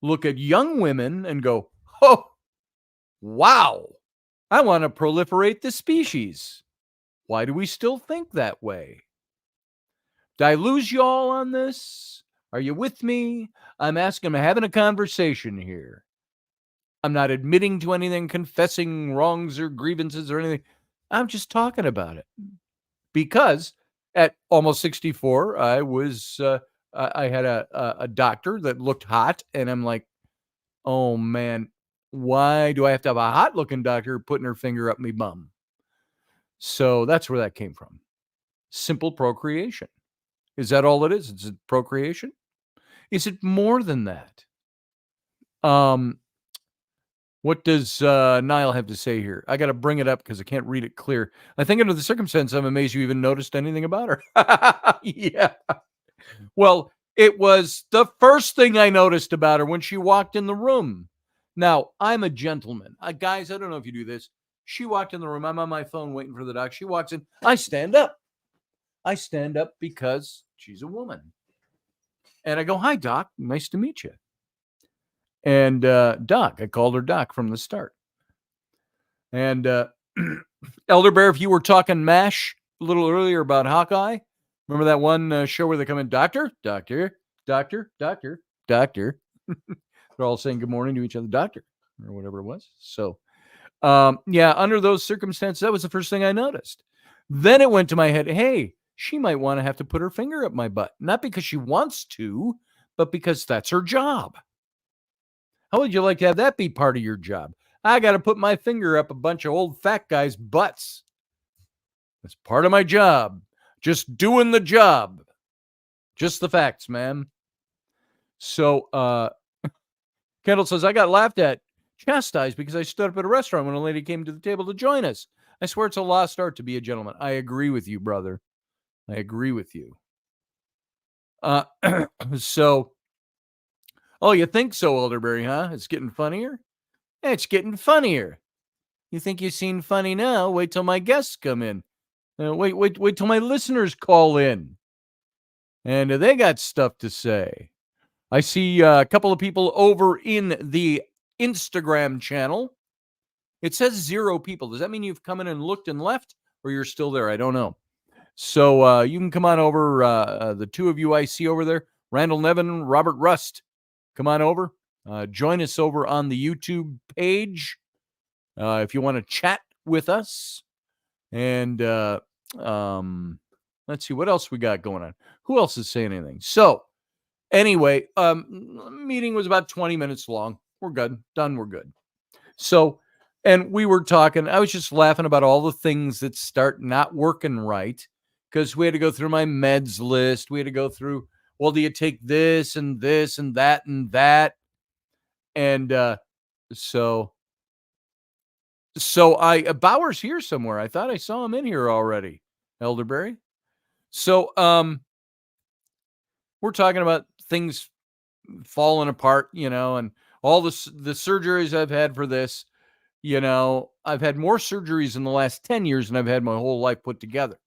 look at young women and go, oh, wow, I want to proliferate the species? Why do we still think that way? Did I lose y'all on this? Are you with me? I'm asking, I'm having a conversation here. I'm not admitting to anything, confessing wrongs or grievances or anything. I'm just talking about it. Because at almost 64, I was, I had a doctor that looked hot, and I'm like, oh man, why do I have to have a hot looking doctor putting her finger up my bum? So that's where that came from. Simple procreation. Is that all it is? Is it procreation? Is it more than that? What does Niall have to say here? I got to bring it up because I can't read it clear. I think under the circumstance, I'm amazed you even noticed anything about her. Yeah. Well, it was the first thing I noticed about her when she walked in the room. Now, I'm a gentleman. Guys, I don't know if you do this. She walked in the room. I'm on my phone waiting for the doc. She walks in. I stand up. I stand up because she's a woman. And I go, hi, Doc. Nice to meet you. And Doc, I called her Doc from the start. And Elder Bear, if you were talking MASH a little earlier about Hawkeye, remember that one show where they come in, doctor, doctor, doctor, doctor, doctor. They're all saying good morning to each other, doctor, or whatever it was. So, yeah, under those circumstances, that was the first thing I noticed. Then it went to my head, hey, she might want to have to put her finger up my butt. Not because she wants to, but because that's her job. How would you like to have that be part of your job? I got to put my finger up a bunch of old fat guys' butts. That's part of my job. Just doing the job. Just the facts, man. So, Kendall says, I got laughed at, chastised because I stood up at a restaurant when a lady came to the table to join us. I swear it's a lost art to be a gentleman. I agree with you, brother. I agree with you. So, oh, you think so, Elderberry, huh? It's getting funnier? It's getting funnier. You think you've seen funny now? Wait till my guests come in. Wait till my listeners call in. And they got stuff to say. I see a couple of people over in the Instagram channel. It says 0 people. Does that mean you've come in and looked and left, or you're still there? I don't know. So you can come on over. The 2 of you I see over there, Randall Nevin, Robert Rust. Come on over. Join us over on the YouTube page if you want to chat with us. And let's see what else we got going on. Who else is saying anything? So anyway, meeting was about 20 minutes long. We're good. Done. We're good. So, and we were talking, I was just laughing about all the things that start not working right, because we had to go through my meds list. We had to go through, well, do you take this and this and that and that? And so Bauer's here somewhere. I thought I saw him in here already, Elderberry. So we're talking about things falling apart, and all the surgeries I've had for this. I've had more surgeries in the last 10 years than I've had my whole life put together.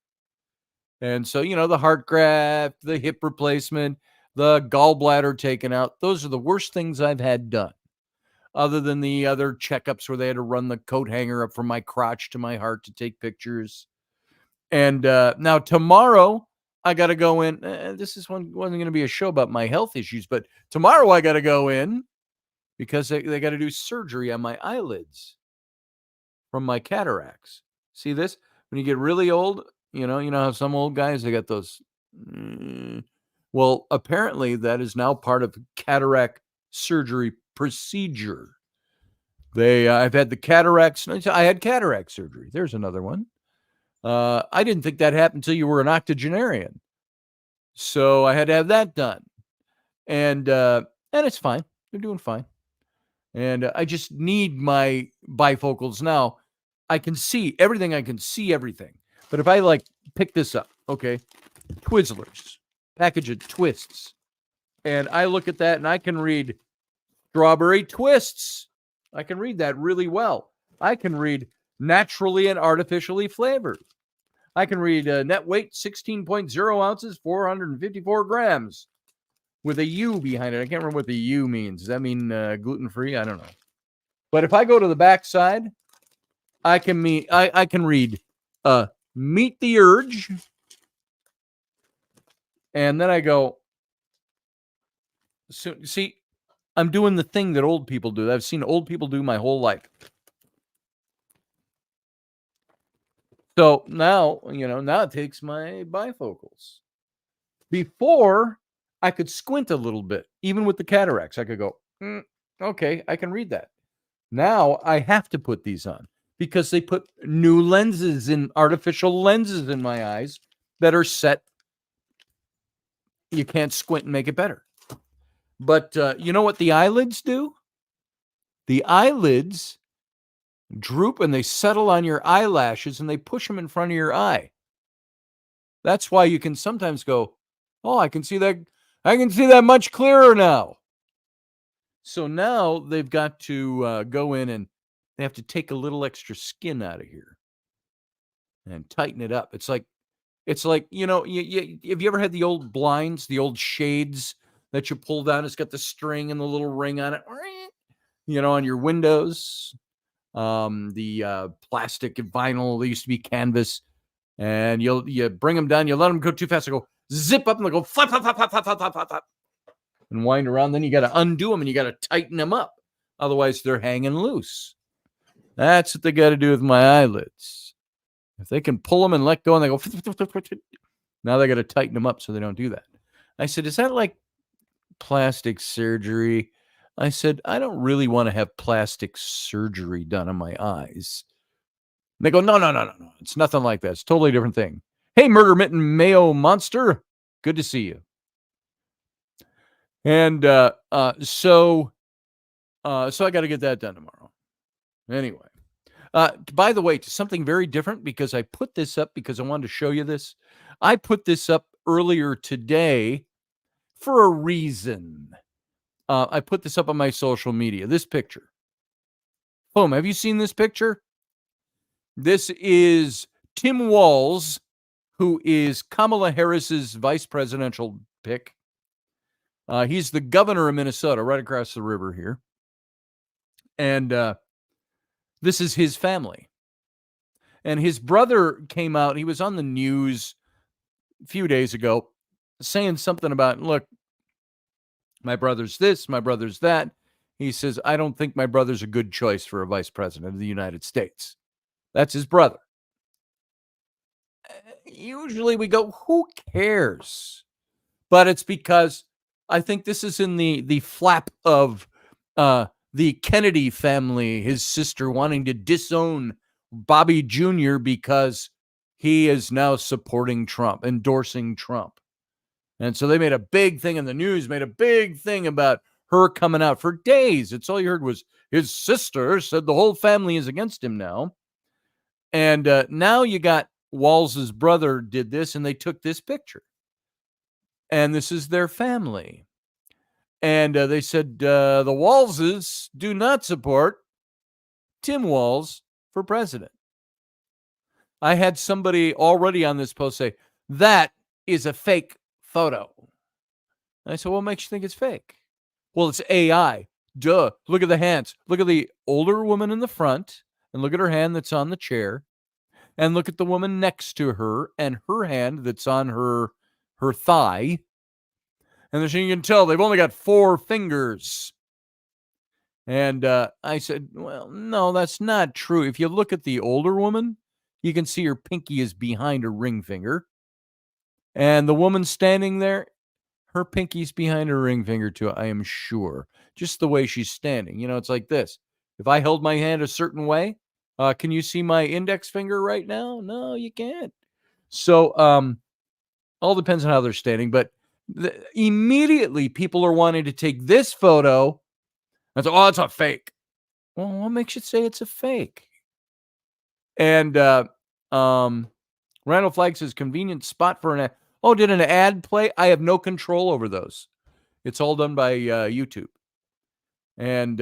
And so, the heart graft, the hip replacement, the gallbladder taken out, those are the worst things I've had done, other than the other checkups where they had to run the coat hanger up from my crotch to my heart to take pictures. And now tomorrow I got to go in. This wasn't going to be a show about my health issues, but tomorrow I got to go in because they got to do surgery on my eyelids from my cataracts. See this? When you get really old, you know how some old guys, they got those. Well, apparently that is now part of cataract surgery procedure. I've had the cataracts. I had cataract surgery. There's another one. I didn't think that happened until you were an octogenarian. So I had to have that done. And it's fine. They're doing fine. And I just need my bifocals now. I can see everything. I can see everything. But if I pick this up, okay, Twizzlers, package of Twists, and I look at that and I can read strawberry twists. I can read that really well. I can read naturally and artificially flavored. I can read net weight 16.0 ounces, 454 grams with a U behind it. I can't remember what the U means. Does that mean gluten-free? I don't know. But if I go to the back side, I can read meet the urge. And then I go, so, see, I'm doing the thing that old people do. I've seen old people do my whole life. So now, now it takes my bifocals. Before, I could squint a little bit, even with the cataracts. I could go, okay, I can read that. Now I have to put these on because they put new lenses artificial lenses in my eyes that are set. You can't squint and make it better. But you know what the eyelids do? The eyelids droop and they settle on your eyelashes and they push them in front of your eye. That's why you can sometimes go, oh, I can see that much clearer now. So now they've got to go in and they have to take a little extra skin out of here and tighten it up. It's like, have you ever had the old blinds, the old shades that you pull down? It's got the string and the little ring on it, on your windows. The plastic and vinyl, they used to be canvas, and you bring them down, you let them go too fast, they go zip up and they go flap, flap, flap, flap, flap, flap, flap, flap. and wind around. Then you got to undo them and you got to tighten them up. Otherwise, they're hanging loose. That's what they got to do with my eyelids. If they can pull them and let go and they go, now they got to tighten them up so they don't do that. I said, is that like plastic surgery? I said, I don't really want to have plastic surgery done on my eyes. And they go, no. It's nothing like that. It's a totally different thing. Hey, Murder Mitten Mayo Monster. Good to see you. And so I got to get that done tomorrow. Anyway, by the way, to something very different, because I put this up because I wanted to show you this. I put this up earlier today for a reason. I put this up on my social media. This picture. Boom. Have you seen this picture? This is Tim Walz, who is Kamala Harris's vice presidential pick. He's the governor of Minnesota, right across the river here. And this is his family. And his brother came out. He was on the news a few days ago saying something about, look, my brother's this, my brother's that. He says, I don't think my brother's a good choice for a vice president of the United States. That's his brother. Usually we go, who cares? But it's because I think this is in the flap of the Kennedy family, his sister wanting to disown Bobby Jr. because he is now supporting Trump, endorsing Trump. And so they made a big thing in the news, made a big thing about her coming out for days. It's all you heard was his sister said the whole family is against him now. And now you got Walz's brother did this, and they took this picture. And this is their family. And they said the Walzes do not support Tim Walz for president. I had somebody already on this post say, that is a fake photo. And I said, what makes you think it's fake? Well, it's AI. Duh. Look at the hands. Look at the older woman in the front, and look at her hand that's on the chair. And look at the woman next to her and her hand that's on her thigh. And then you can tell they've only got 4 fingers. And I said, well, no, that's not true. If you look at the older woman, you can see her pinky is behind her ring finger. And the woman standing there, her pinky's behind her ring finger too, I am sure. Just the way she's standing. You know, it's like this. If I held my hand a certain way, can you see my index finger right now? No, you can't. So all depends on how they're standing. But immediately people are wanting to take this photo and say, oh, it's a fake. Well, what makes you say it's a fake? And Randall Flagg says, convenient spot for an ad. Oh, did an ad play? I have no control over those. It's all done by YouTube. And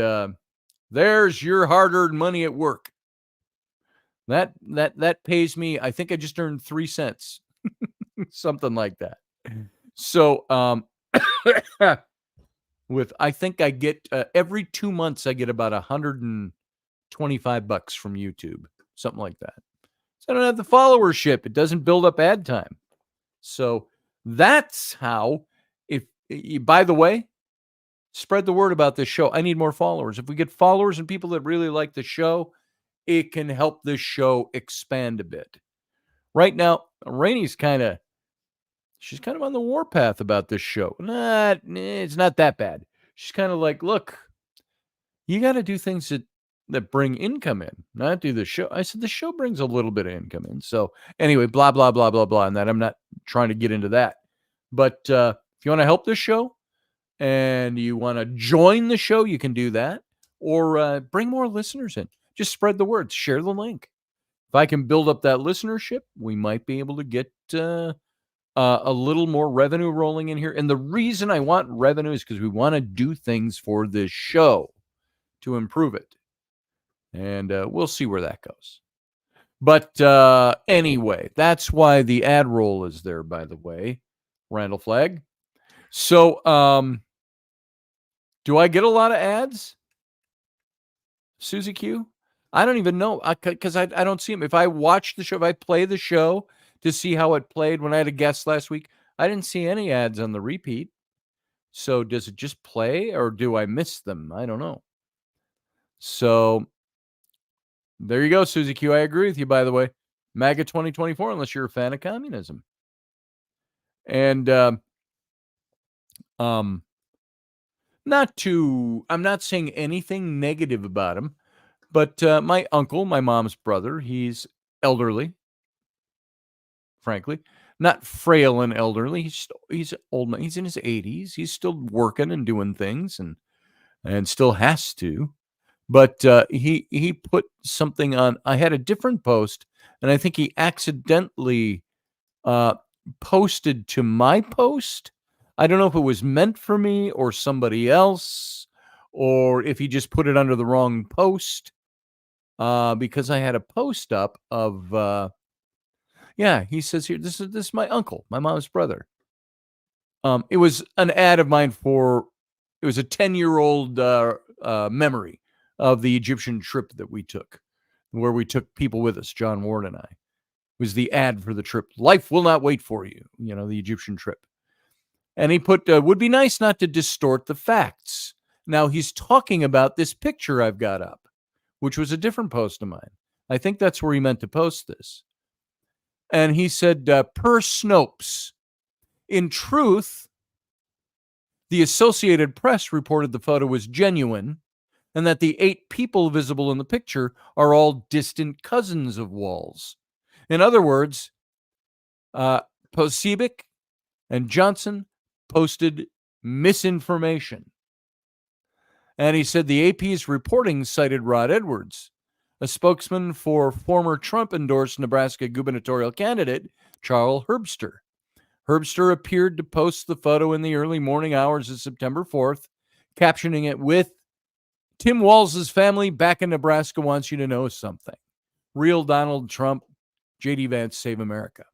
there's your hard-earned money at work. That pays me. I think I just earned 3 cents, something like that. So, I think I get every 2 months I get about $125 from YouTube, something like that. So I don't have the followership. It doesn't build up ad time. So that's how. By the way, spread the word about this show. I need more followers. If we get followers and people that really like the show, it can help this show expand a bit. Right now, Rainey's she's kind of on the warpath about this show. It's not that bad. She's kind of like, look, you got to do things that bring income in, not do the show. I said, the show brings a little bit of income in. So anyway, blah, blah, blah, blah, blah. And that I'm not trying to get into that. But if you want to help this show and you want to join the show, you can do that. Or bring more listeners in. Just spread the word. Share the link. If I can build up that listenership, we might be able to get a little more revenue rolling in here. And the reason I want revenue is because we want to do things for this show to improve it. And we'll see where that goes. But anyway, that's why the ad roll is there, by the way, Randall Flagg. So do I get a lot of ads? Susie Q? I don't even know because I don't see them. If I watch the show, if I play the show to see how it played when I had a guest last week, I didn't see any ads on the repeat. So does it just play or do I miss them? I don't know. So there you go, Susie Q. I agree with you, by the way. MAGA 2024, unless you're a fan of communism. And I'm not saying anything negative about him, but my uncle, my mom's brother, he's elderly, frankly. Not frail and elderly. He's old. He's in his 80s. He's still working and doing things and still has to. But he put something on. I had a different post, and I think he accidentally posted to my post. I don't know if it was meant for me or somebody else, or if he just put it under the wrong post. Because I had a post up of he says here, this is my uncle, my mom's brother. It was an ad of mine it was a 10-year-old memory of the Egyptian trip that we took, where we took people with us, John Ward and I. It was the ad for the trip. Life will not wait for you, the Egyptian trip. And he put, would be nice not to distort the facts. Now he's talking about this picture I've got up, which was a different post of mine. I think that's where he meant to post this. And he said, per Snopes, in truth, the Associated Press reported the photo was genuine and that the 8 people visible in the picture are all distant cousins of Walls. In other words, Posebik and Johnson posted misinformation. And he said the AP's reporting cited Rod Edwards, a spokesman for former Trump-endorsed Nebraska gubernatorial candidate Charles Herbster. Herbster appeared to post the photo in the early morning hours of September 4th, captioning it with, Tim Walz' family back in Nebraska wants you to know something. Real Donald Trump, J.D. Vance, Save America.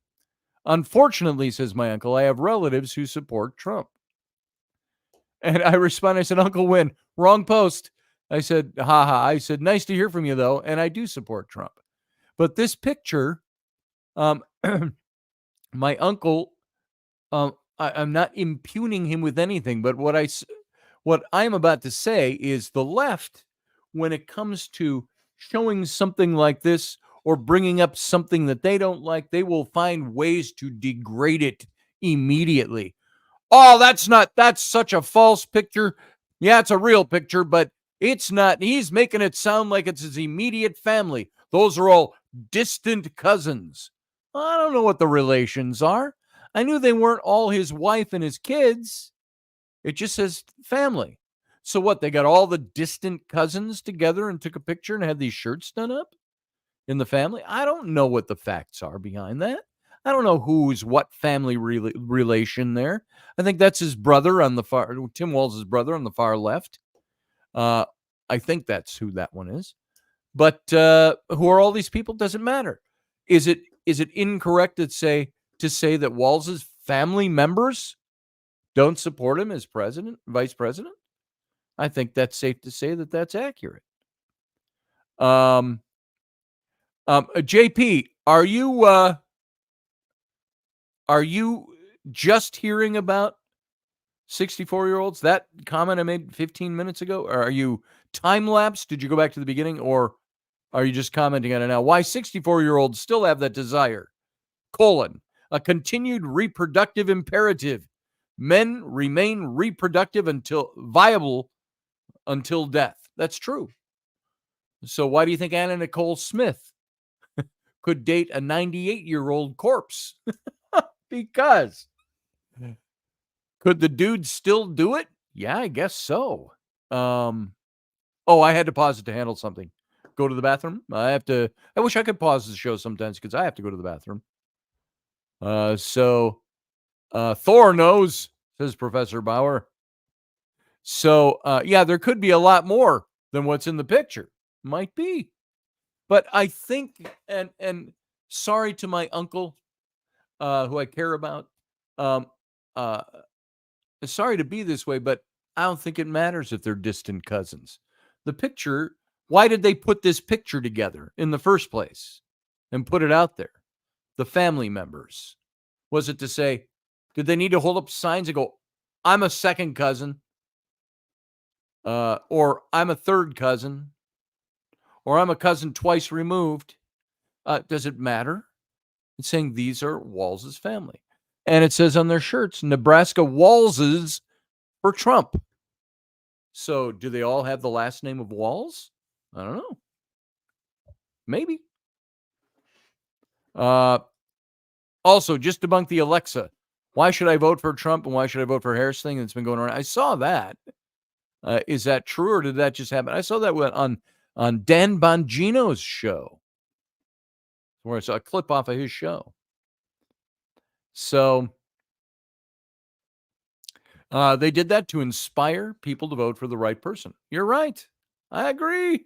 Unfortunately, says my uncle, I have relatives who support Trump. And I responded, I said, Uncle Win, wrong post. I said, haha. I said, nice to hear from you, though, and I do support Trump. But this picture, my uncle, I'm not impugning him with anything, but what I'm about to say is the left, when it comes to showing something like this or bringing up something that they don't like, they will find ways to degrade it immediately. Oh, that's such a false picture. Yeah, it's a real picture, but it's not. He's making it sound like it's his immediate family. Those are all distant cousins. I don't know what the relations are. I knew they weren't all his wife and his kids. It just says family. So what, they got all the distant cousins together and took a picture and had these shirts done up in the family? I don't know what the facts are behind that. I don't know who's what family relation there. I think that's his brother on the far, Tim Walz' brother on the far left. I think that's who that one is. But who are all these people? Doesn't matter. Is it incorrect to say that Walz' family members don't support him as vice president? I think that's safe to say that that's accurate. JP, are you just hearing about 64-year-olds? That comment I made 15 minutes ago? Or are you time-lapsed? Did you go back to the beginning? Or are you just commenting on it now? Why 64-year-olds still have that desire? A continued reproductive imperative. Men remain reproductive viable until death. That's true. So why do you think Anna Nicole Smith could date a 98-year-old corpse? Because could the dude still do it? Yeah, I guess so. I had to pause it to handle something. Go to the bathroom. I wish I could pause the show sometimes because I have to go to the bathroom. Thor knows, says Professor Bauer. So, there could be a lot more than what's in the picture. Might be. But I think, and sorry to my uncle, who I care about, sorry to be this way, but I don't think it matters if they're distant cousins. The picture, why did they put this picture together in the first place and put it out there? The family members. Was it to say, did they need to hold up signs and go, I'm a second cousin, or I'm a third cousin, or I'm a cousin twice removed. Does it matter? It's saying these are Walz's family. And it says on their shirts, Nebraska Walz's for Trump. So do they all have the last name of Walz? I don't know. Maybe. Also, just debunk the Alexa. Why should I vote for Trump and why should I vote for Harris thing that's been going on? I saw that. Is that true or did that just happen? I saw that on Dan Bongino's show, where I saw a clip off of his show. So they did that to inspire people to vote for the right person. You're right. I agree.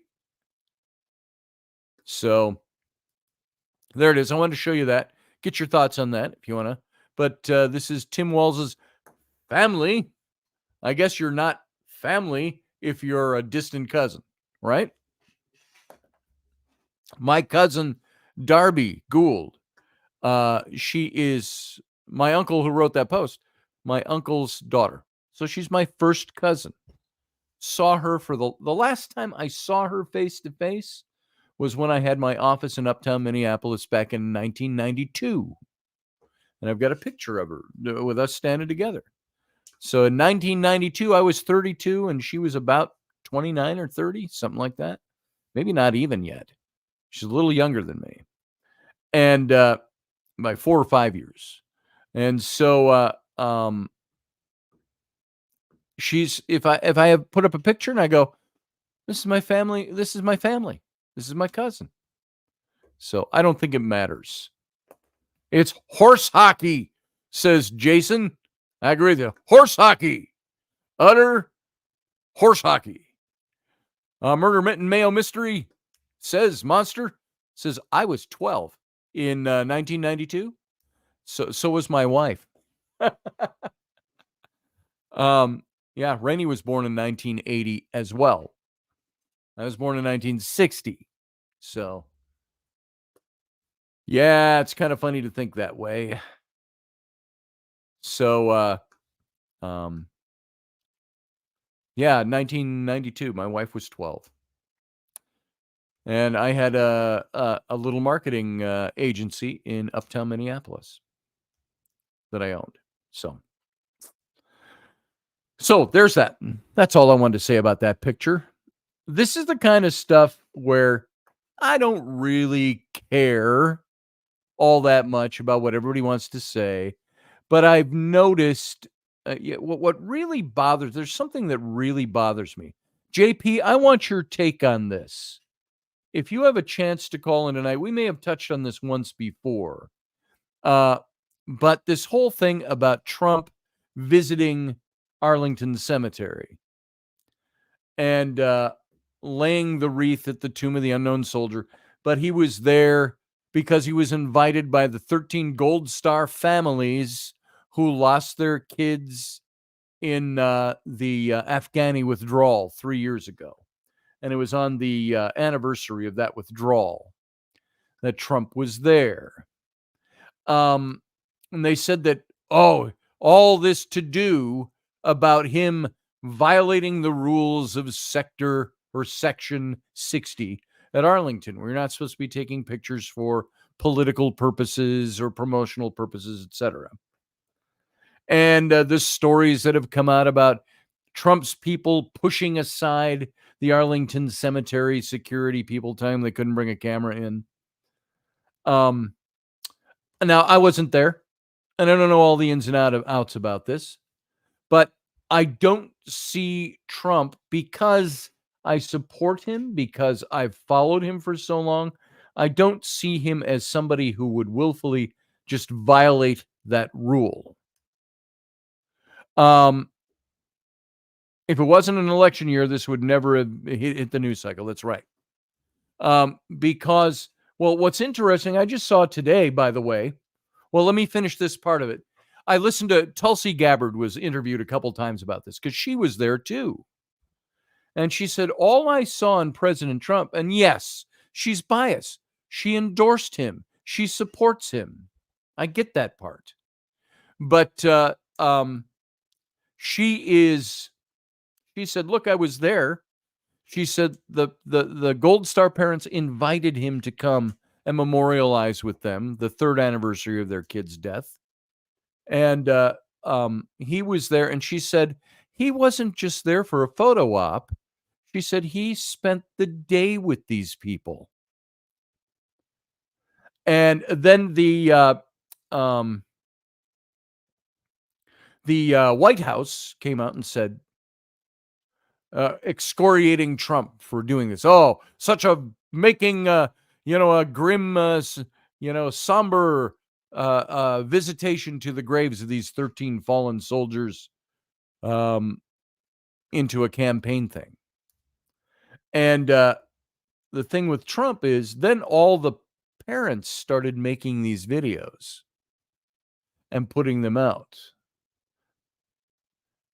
So there it is. I wanted to show you that. Get your thoughts on that if you want to. But this is Tim Walz's family. I guess you're not family if you're a distant cousin, right? My cousin, Darby Gould, she is my uncle who wrote that post, my uncle's daughter. So she's my first cousin. Saw her for the last time I saw her face to face was when I had my office in Uptown Minneapolis back in 1992. And I've got a picture of her with us standing together. So in 1992, I was 32 and she was about 29 or 30, something like that. Maybe not even yet. She's a little younger than me. And by 4 or 5 years. And so she's if I have put up a picture and I go, this is my family, this is my family, this is my cousin. So I don't think it matters. It's horse hockey, says Jason. I agree with you. Horse hockey. Utter horse hockey. Murder Mitten Mayo Mystery says Monster says I was 12 in 1992. So was my wife. Yeah, Rainey was born in 1980 as well. I was born in 1960. So, yeah, it's kind of funny to think that way. So, yeah, 1992. My wife was 12. And I had a little marketing agency in Uptown Minneapolis that I owned. So there's that. That's all I wanted to say about that picture. This is the kind of stuff where I don't really care all that much about what everybody wants to say, but I've noticed what really bothers, there's something that really bothers me. JP, I want your take on this. If you have a chance to call in tonight, we may have touched on this once before, but this whole thing about Trump visiting Arlington Cemetery and laying the wreath at the tomb of the unknown soldier, but he was there because he was invited by the 13 Gold Star families who lost their kids in the Afghani withdrawal 3 years ago. And it was on the anniversary of that withdrawal that Trump was there. And they said that, all this to do about him violating the rules of sector or section 60 at Arlington, where you're not supposed to be taking pictures for political purposes or promotional purposes, etc. And the stories that have come out about Trump's people pushing aside the Arlington Cemetery security people, telling them they couldn't bring a camera in. Now, I wasn't there, and I don't know all the ins and outs about this, but I don't see Trump, because I support him, because I've followed him for so long, I don't see him as somebody who would willfully just violate that rule. If it wasn't an election year, this would never have hit the news cycle. That's right. Because, well, what's interesting, I just saw today, by the way, well, let me finish this part of it. I listened to Tulsi Gabbard was interviewed a couple times about this because she was there too. And she said, all I saw in President Trump, and yes, she's biased. She endorsed him. She supports him. I get that part. But She said, look, I was there. She said the Gold Star parents invited him to come and memorialize with them the 3rd anniversary of their kid's death. And he was there, and she said he wasn't just there for a photo op. She said he spent the day with these people. And then the White House came out and said, excoriating Trump for doing this. Oh, such a making, a grim, somber visitation to the graves of these 13 fallen soldiers into a campaign thing. And the thing with Trump is then all the parents started making these videos and putting them out.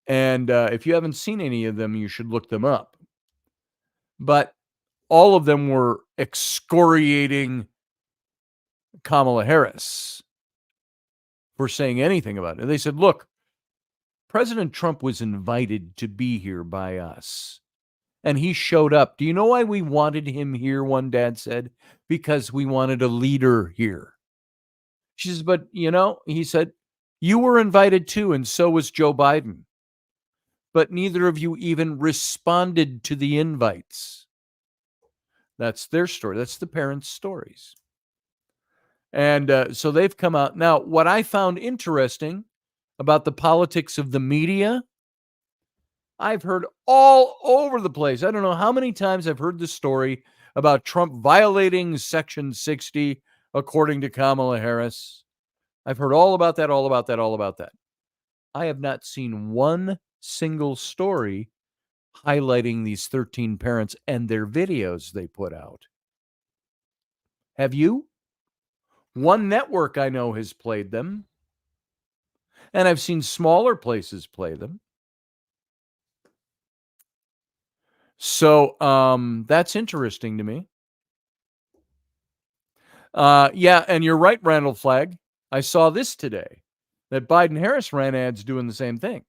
And if you haven't seen any of them, you should look them up. But all of them were excoriating Kamala Harris for saying anything about it. They said, look, President Trump was invited to be here by us, and he showed up. Do you know why we wanted him here? One dad said, because we wanted a leader here. She says, but, he said, you were invited too, and so was Joe Biden. But neither of you even responded to the invites. That's their story. That's the parents' stories. And so they've come out. Now, what I found interesting about the politics of the media, I've heard all over the place. I don't know how many times I've heard the story about Trump violating Section 60, according to Kamala Harris. I've heard all about that, all about that, all about that. I have not seen one single story highlighting these 13 parents and their videos they put out. Have you? One network I know has played them, and I've seen smaller places play them. So that's interesting to me. Yeah, and you're right, Randall Flagg. I saw this today, that Biden-Harris ran ads doing the same thing.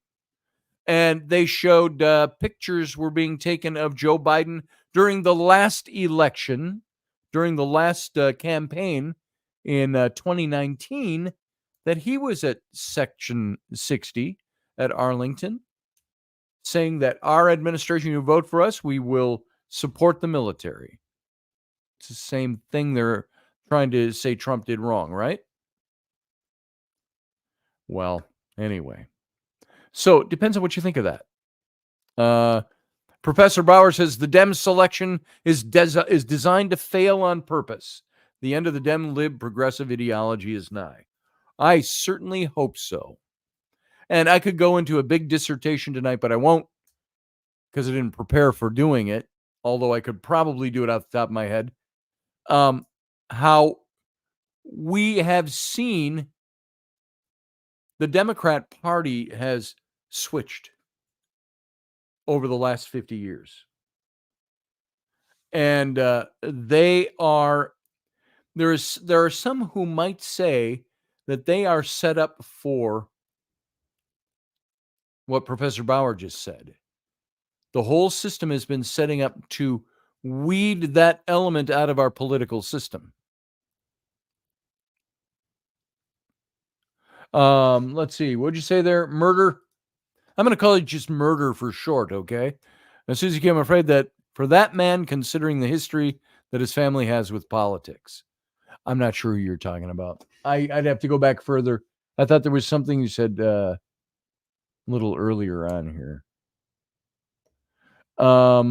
And they showed pictures were being taken of Joe Biden during the last election, during the last campaign in 2019, that he was at Section 60 at Arlington, saying that our administration, you vote for us, we will support the military. It's the same thing they're trying to say Trump did wrong, right? Well, anyway. So it depends on what you think of that. Professor Bauer says the Dem selection is designed to fail on purpose. The end of the Dem-Lib progressive ideology is nigh. I certainly hope so. And I could go into a big dissertation tonight, but I won't because I didn't prepare for doing it, although I could probably do it off the top of my head. How we have seen the Democrat Party has switched over the last 50 years. And there are some who might say that they are set up for what Professor Bauer just said. The whole system has been setting up to weed that element out of our political system. Let's see. What'd you say there? Murder? I'm going to call it just murder for short, okay? And Susie Kim, I'm afraid that for that man, considering the history that his family has with politics, I'm not sure who you're talking about. I'd have to go back further. I thought there was something you said a little earlier on here. I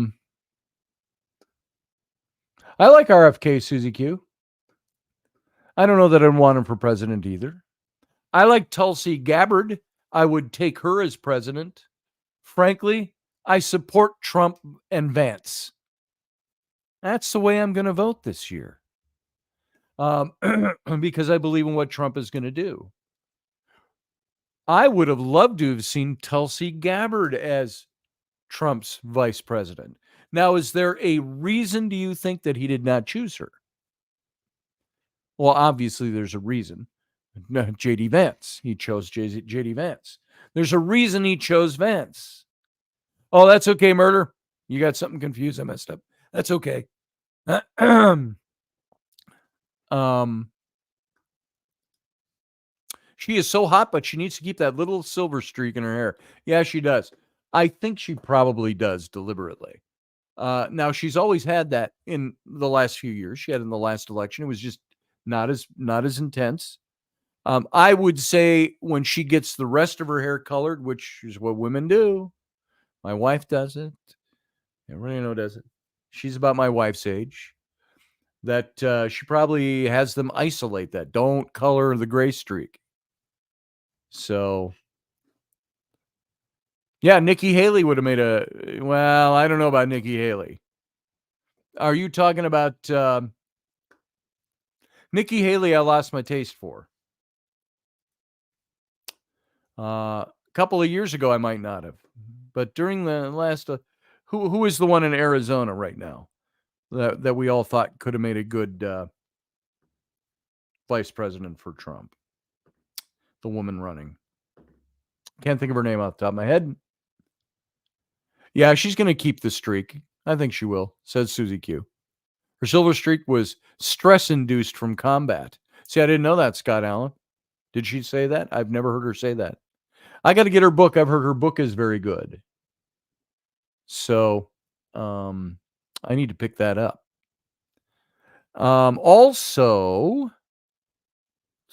like RFK, Susie Q. I don't know that I'd want him for president either. I like Tulsi Gabbard. I would take her as president. Frankly, I support Trump and Vance. That's the way I'm going to vote this year. Because I believe in what Trump is going to do. I would have loved to have seen Tulsi Gabbard as Trump's vice president. Now, is there a reason, do you think, that he did not choose her? Well, obviously there's a reason. No, J.D. Vance. He chose J.D. Vance. There's a reason he chose Vance. Oh, that's okay, Murder. You got something confused. I messed up. That's okay. She is so hot, but she needs to keep that little silver streak in her hair. Yeah, she does. I think she probably does deliberately. Now she's always had that in the last few years. She had in the last election. It was just not as intense. I would say when she gets the rest of her hair colored, which is what women do. My wife does it. Everybody does it. She's about my wife's age. That she probably has them isolate that. Don't color the gray streak. So, yeah, Nikki Haley would have made well, I don't know about Nikki Haley. Are you talking about Nikki Haley? I lost my taste for. A couple of years ago, I might not have. But during the last, who is the one in Arizona right now that we all thought could have made a good vice president for Trump? The woman running. Can't think of her name off the top of my head. Yeah, she's going to keep the streak. I think she will, says Susie Q. Her silver streak was stress-induced from combat. See, I didn't know that, Scott Allen. Did she say that? I've never heard her say that. I got to get her book. I've heard her book is very good. So, I need to pick that up. Also,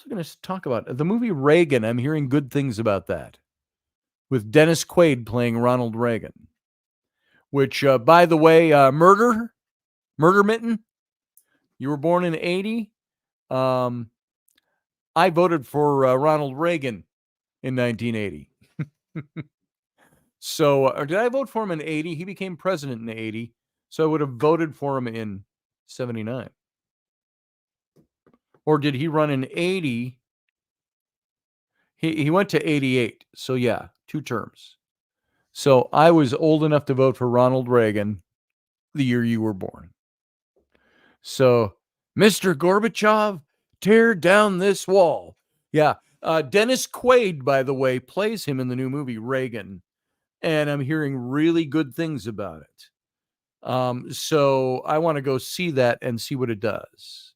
I'm going to talk about the movie Reagan. I'm hearing good things about that, with Dennis Quaid playing Ronald Reagan. Which, by the way, Murder Mitten, you were born in 80. I voted for Ronald Reagan in 1980. So, or did I vote for him in 80? He became president in 80. So I would have voted for him in 79. Or did he run in 80? He went to 88. So yeah, 2 terms. So I was old enough to vote for Ronald Reagan the year you were born. So, Mr. Gorbachev, tear down this wall. Yeah. Dennis Quaid, by the way, plays him in the new movie Reagan. And I'm hearing really good things about it. So I want to go see that and see what it does.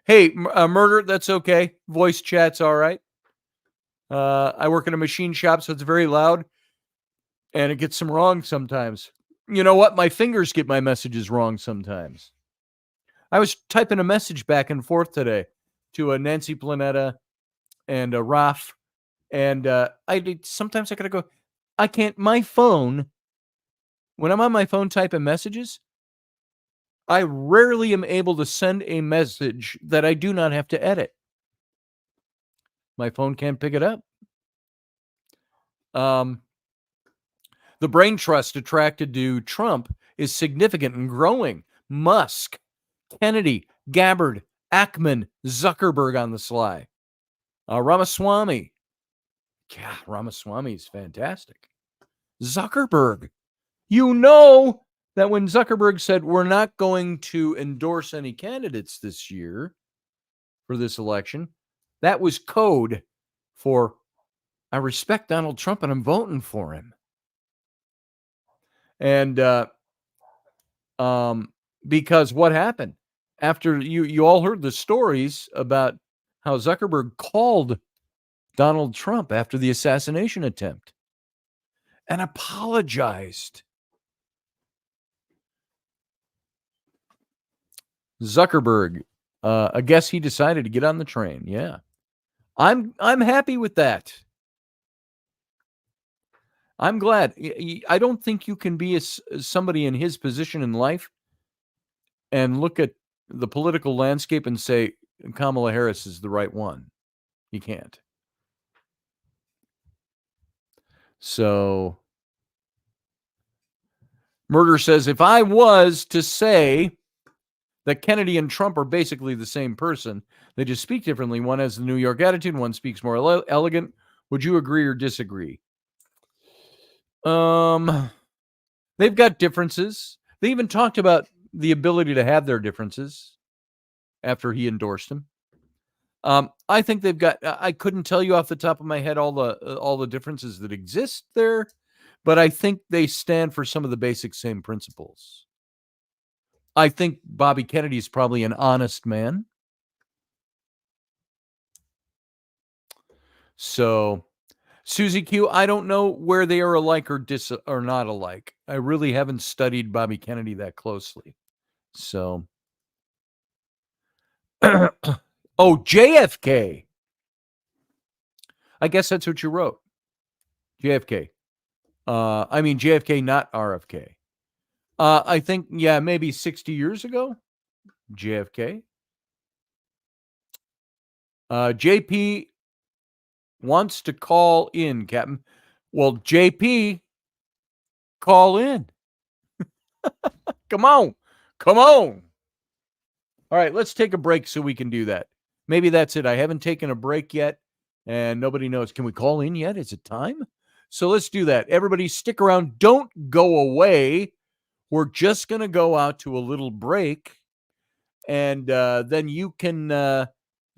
Hey, Murder, that's okay. Voice chat's all right. I work in a machine shop, so it's very loud. And it gets them wrong sometimes. You know what? My fingers get my messages wrong sometimes. I was typing a message back and forth today to a Nancy Planetta and a Raf. And sometimes I got to go, I can't, my phone, when I'm on my phone typing messages, I rarely am able to send a message that I do not have to edit. My phone can't pick it up. The brain trust attracted to Trump is significant and growing. Musk, Kennedy, Gabbard, Ackman, Zuckerberg on the sly. Ramaswamy. Yeah, Ramaswamy is fantastic. Zuckerberg. You know that when Zuckerberg said we're not going to endorse any candidates this year for this election, that was code for I respect Donald Trump and I'm voting for him. And because what happened after you all heard the stories about how Zuckerberg called Donald Trump after the assassination attempt and apologized. Zuckerberg, I guess he decided to get on the train. Yeah, I'm happy with that. I'm glad. I don't think you can be somebody in his position in life and look at the political landscape and say Kamala Harris is the right one. You can't. So, Murder says, if I was to say that Kennedy and Trump are basically the same person, they just speak differently. One has the New York attitude, one speaks more elegant. Would you agree or disagree? They've got differences. They even talked about the ability to have their differences. after he endorsed him. I think they've got, I couldn't tell you off the top of my head all the differences that exist there, but I think they stand for some of the basic same principles. I think Bobby Kennedy is probably an honest man. So, Susie Q, I don't know where they are alike or not alike. I really haven't studied Bobby Kennedy that closely. So, oh, JFK. I guess that's what you wrote. JFK. I mean, JFK, not RFK. I think, yeah, maybe 60 years ago. JFK. JP wants to call in, Captain. Well, JP, call in. Come on. All right, let's take a break so we can do that. Maybe that's it. I haven't taken a break yet, and nobody knows. Can we call in yet? Is it time? So let's do that. Everybody stick around. Don't go away. We're just going to go out to a little break, and then you can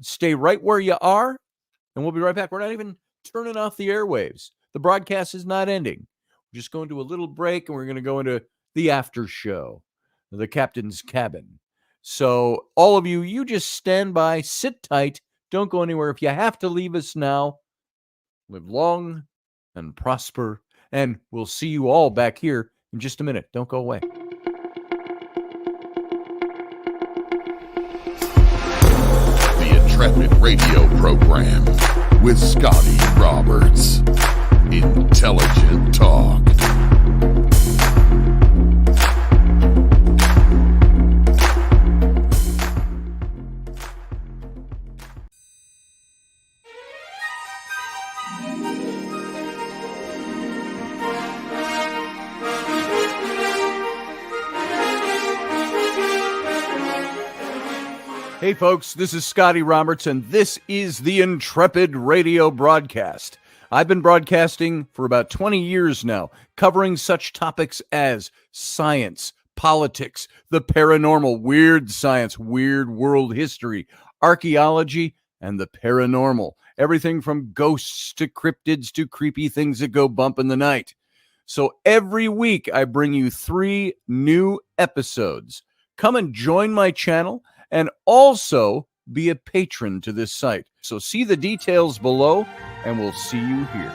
stay right where you are, and we'll be right back. We're not even turning off the airwaves. The broadcast is not ending. We're just going to a little break, and we're going to go into the after show, the captain's cabin. So all of you, you just stand by, sit tight, don't go anywhere. If you have to leave us now, live long and prosper, and we'll see you all back here in just a minute. Don't go away. The Intrepid Radio Program with Scotty Roberts. Intelligent talk. Hey folks, this is Scotty Roberts, and this is the Intrepid Radio Broadcast. I've been broadcasting for about 20 years now, covering such topics as science, politics, the paranormal, weird science, weird world history, archaeology, and the paranormal. Everything from ghosts to cryptids to creepy things that go bump in the night. So every week I bring you 3 new episodes. Come and join my channel and also be a patron to this site. So see the details below, and we'll see you here.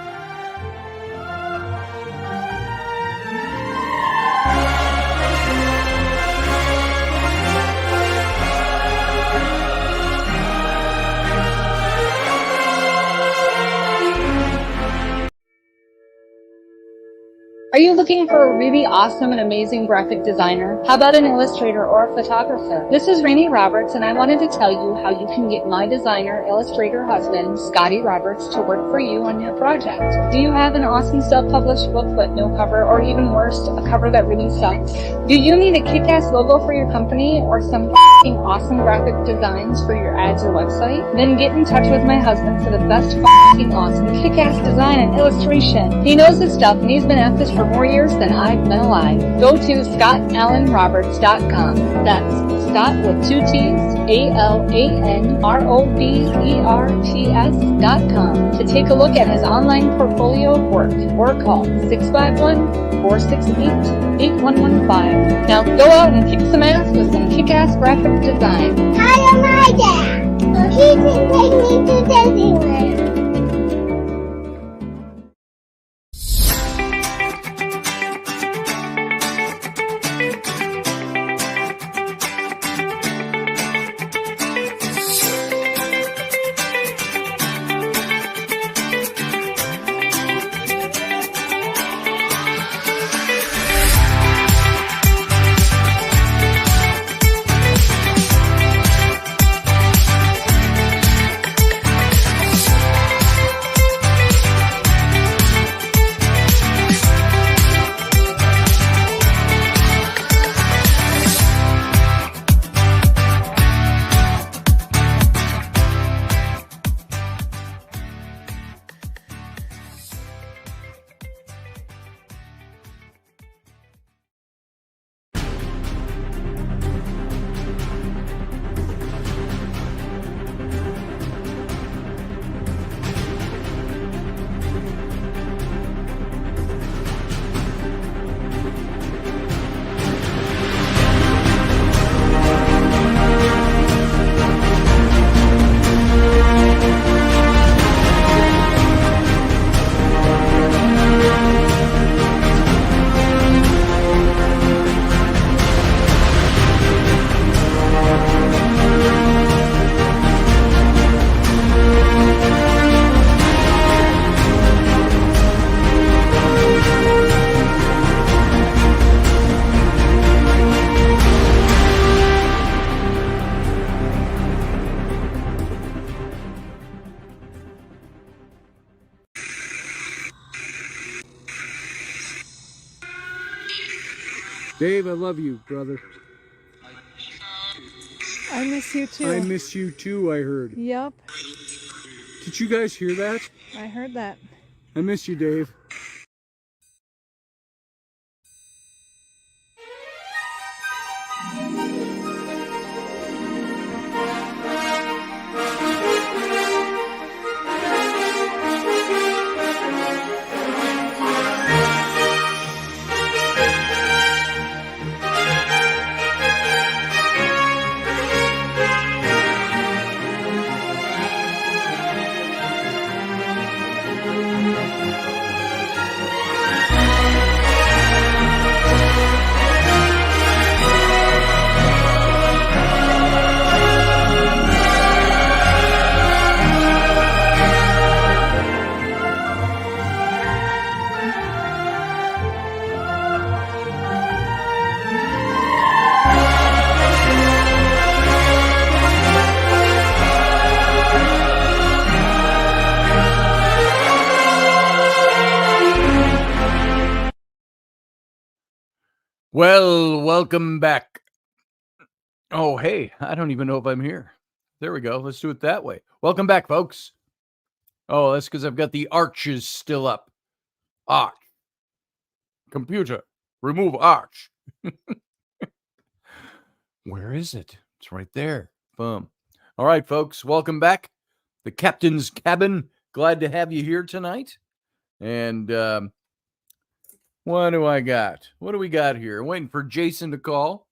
Are you looking for a really awesome and amazing graphic designer? How about an illustrator or a photographer? This is Rainey Roberts, and I wanted to tell you how you can get my designer, illustrator husband, Scotty Roberts, to work for you on your project. Do you have an awesome self-published book but no cover, or even worse, a cover that really sucks? Do you need a kick-ass logo for your company or some f***ing awesome graphic designs for your ads or website? Then get in touch with my husband for the best f***ing awesome kick-ass design and illustration. He knows his stuff, and he's been at this for more years than I've been alive. Go to ScottAllenRoberts.com. That's Scott with 2 T's, ALANROBERTS.com to take a look at his online portfolio of work, or call 651-468-8115. Now go out and kick some ass with some kick-ass graphic design. Hi, my dad. He can take me to Disneyland. Dave, I love you, brother. I miss you too. I miss you too, I heard. Yep, Did you guys hear that? I heard that. I miss you, Dave. Well, welcome back. Oh, hey, I don't even know if I'm here. There we go. Let's do it that way. Welcome back, folks. Oh, that's because I've got the arches still up. Arch. Computer, remove arch. Where is it? It's right there. Boom. All right, folks, welcome back. The captain's cabin. Glad to have you here tonight. And what do I got? What do we got here? I'm waiting for Jason to call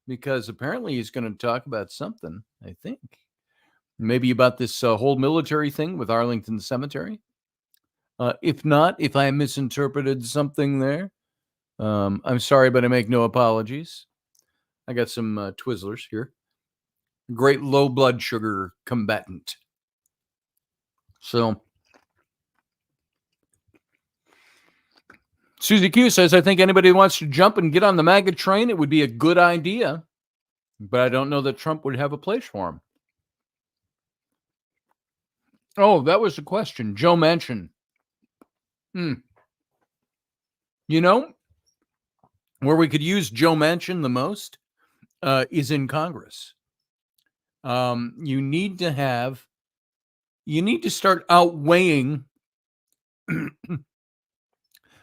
because apparently he's going to talk about something, I think. Maybe about this whole military thing with Arlington Cemetery. If not, if I misinterpreted something there, I'm sorry, but I make no apologies. I got some Twizzlers here. Great low blood sugar combatant. So, Susie Q says, I think anybody who wants to jump and get on the MAGA train, it would be a good idea. But I don't know that Trump would have a place for him. Oh, that was the question. Joe Manchin. You know, where we could use Joe Manchin the most is in Congress. You need to start outweighing.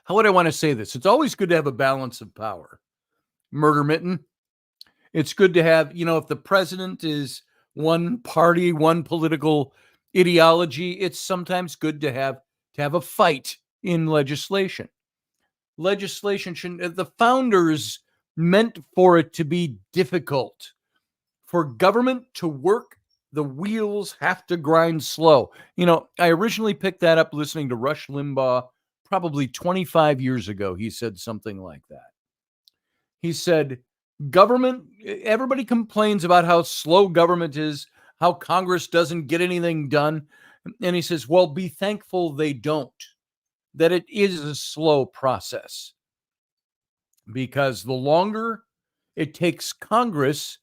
How would I want to say this? It's always good to have a balance of power. Murder Mitten. It's good to have, if the president is one party, one political ideology, it's sometimes good to have a fight in legislation. Legislation shouldn't, the founders meant for it to be difficult. For government to work, the wheels have to grind slow. I originally picked that up listening to Rush Limbaugh probably 25 years ago. He said something like that. He said, government, everybody complains about how slow government is, how Congress doesn't get anything done. And he says, well, be thankful they don't, that it is a slow process. Because the longer it takes Congress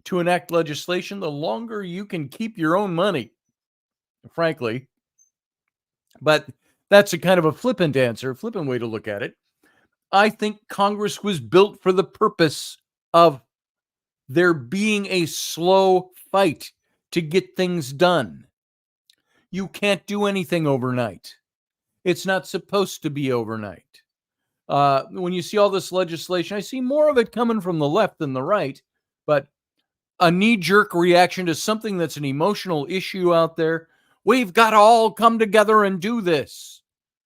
to enact legislation, the longer you can keep your own money, frankly. But that's a kind of a flippant way to look at it. I think Congress was built for the purpose of there being a slow fight to get things done. You can't do anything overnight. It's not supposed to be overnight. When you see all this legislation, I see more of it coming from the left than the right, but a knee-jerk reaction to something that's an emotional issue out there. We've got to all come together and do this.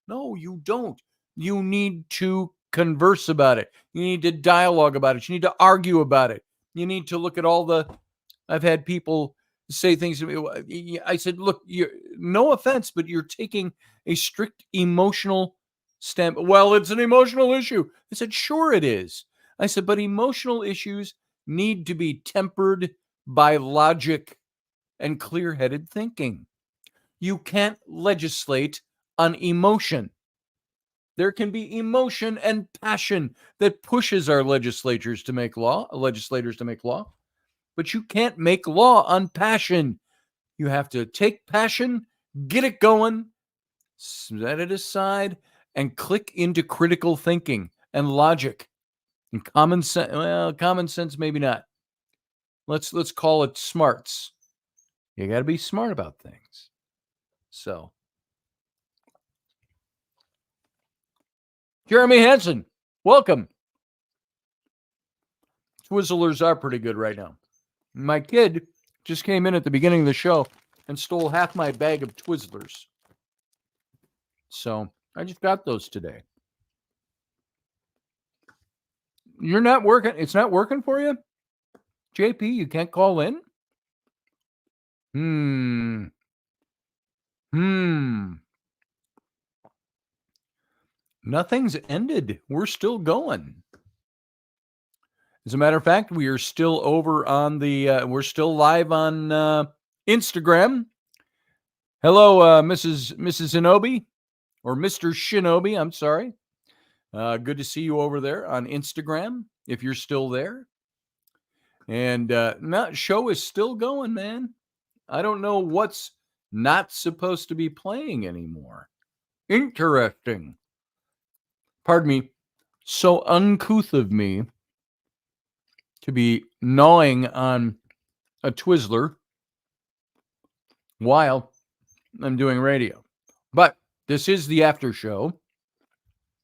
No, you don't. You need to converse about it. You need to dialogue about it. You need to argue about it. You need to look at I've had people say things to me. I said, look, no offense, but you're taking a strict emotional stamp. Well, it's an emotional issue. I said, sure it is. I said, but emotional issues need to be tempered by logic and clear-headed thinking. You can't legislate on emotion. There can be emotion and passion that pushes our legislators to make law, but you can't make law on passion. You have to take passion, get it going, set it aside, and click into critical thinking and logic. And common sense, well, common sense, maybe not. Let's call it smarts. You got to be smart about things. So, Jeremy Hansen, welcome. Twizzlers are pretty good right now. My kid just came in at the beginning of the show and stole half my bag of Twizzlers. So I just got those today. You're not working. It's not working for you? JP, you can't call in? Nothing's ended. We're still going. As a matter of fact, we are still over on the, we're still live on Instagram. Hello, Mrs. Shinobi, or Mr. Shinobi, I'm sorry. Good to see you over there on Instagram, if you're still there. And show is still going, man. I don't know what's not supposed to be playing anymore. Interesting. Pardon me. So uncouth of me to be gnawing on a Twizzler while I'm doing radio. But this is the after show.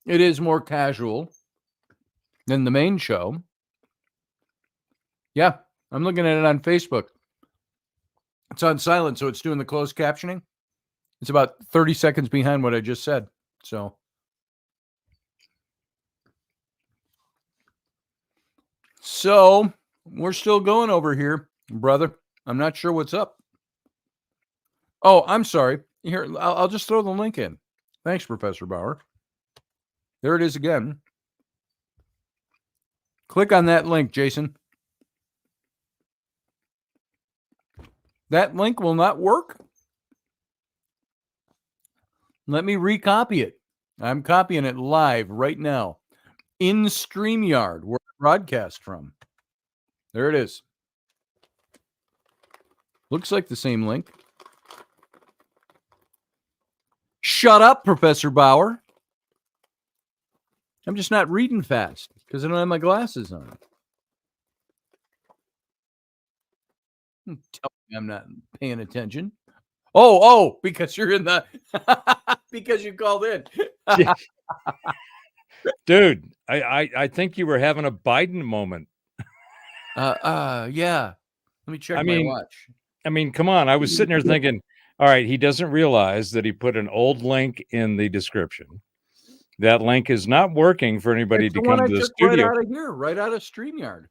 It is more casual than the main show. Yeah, I'm looking at it on Facebook. It's on silent, so it's doing the closed captioning. It's about 30 seconds behind what I just said. So we're still going over here, brother. I'm not sure what's up. Oh, I'm sorry. Here, I'll just throw the link in. Thanks, Professor Bauer. There it is again. Click on that link, Jason. That link will not work. Let me recopy it. I'm copying it live right now in StreamYard, where I broadcast from. There it is. Looks like the same link. Shut up, Professor Bauer. I'm just not reading fast because I don't have my glasses on. Tell me I'm not paying attention. Oh, because you're in the because you called in. Dude, I think you were having a Biden moment. Yeah. Let me check my watch. I mean, come on. I was sitting there thinking, all right, he doesn't realize that he put an old link in the description. That link is not working for anybody to come to the studio. Right out of StreamYard.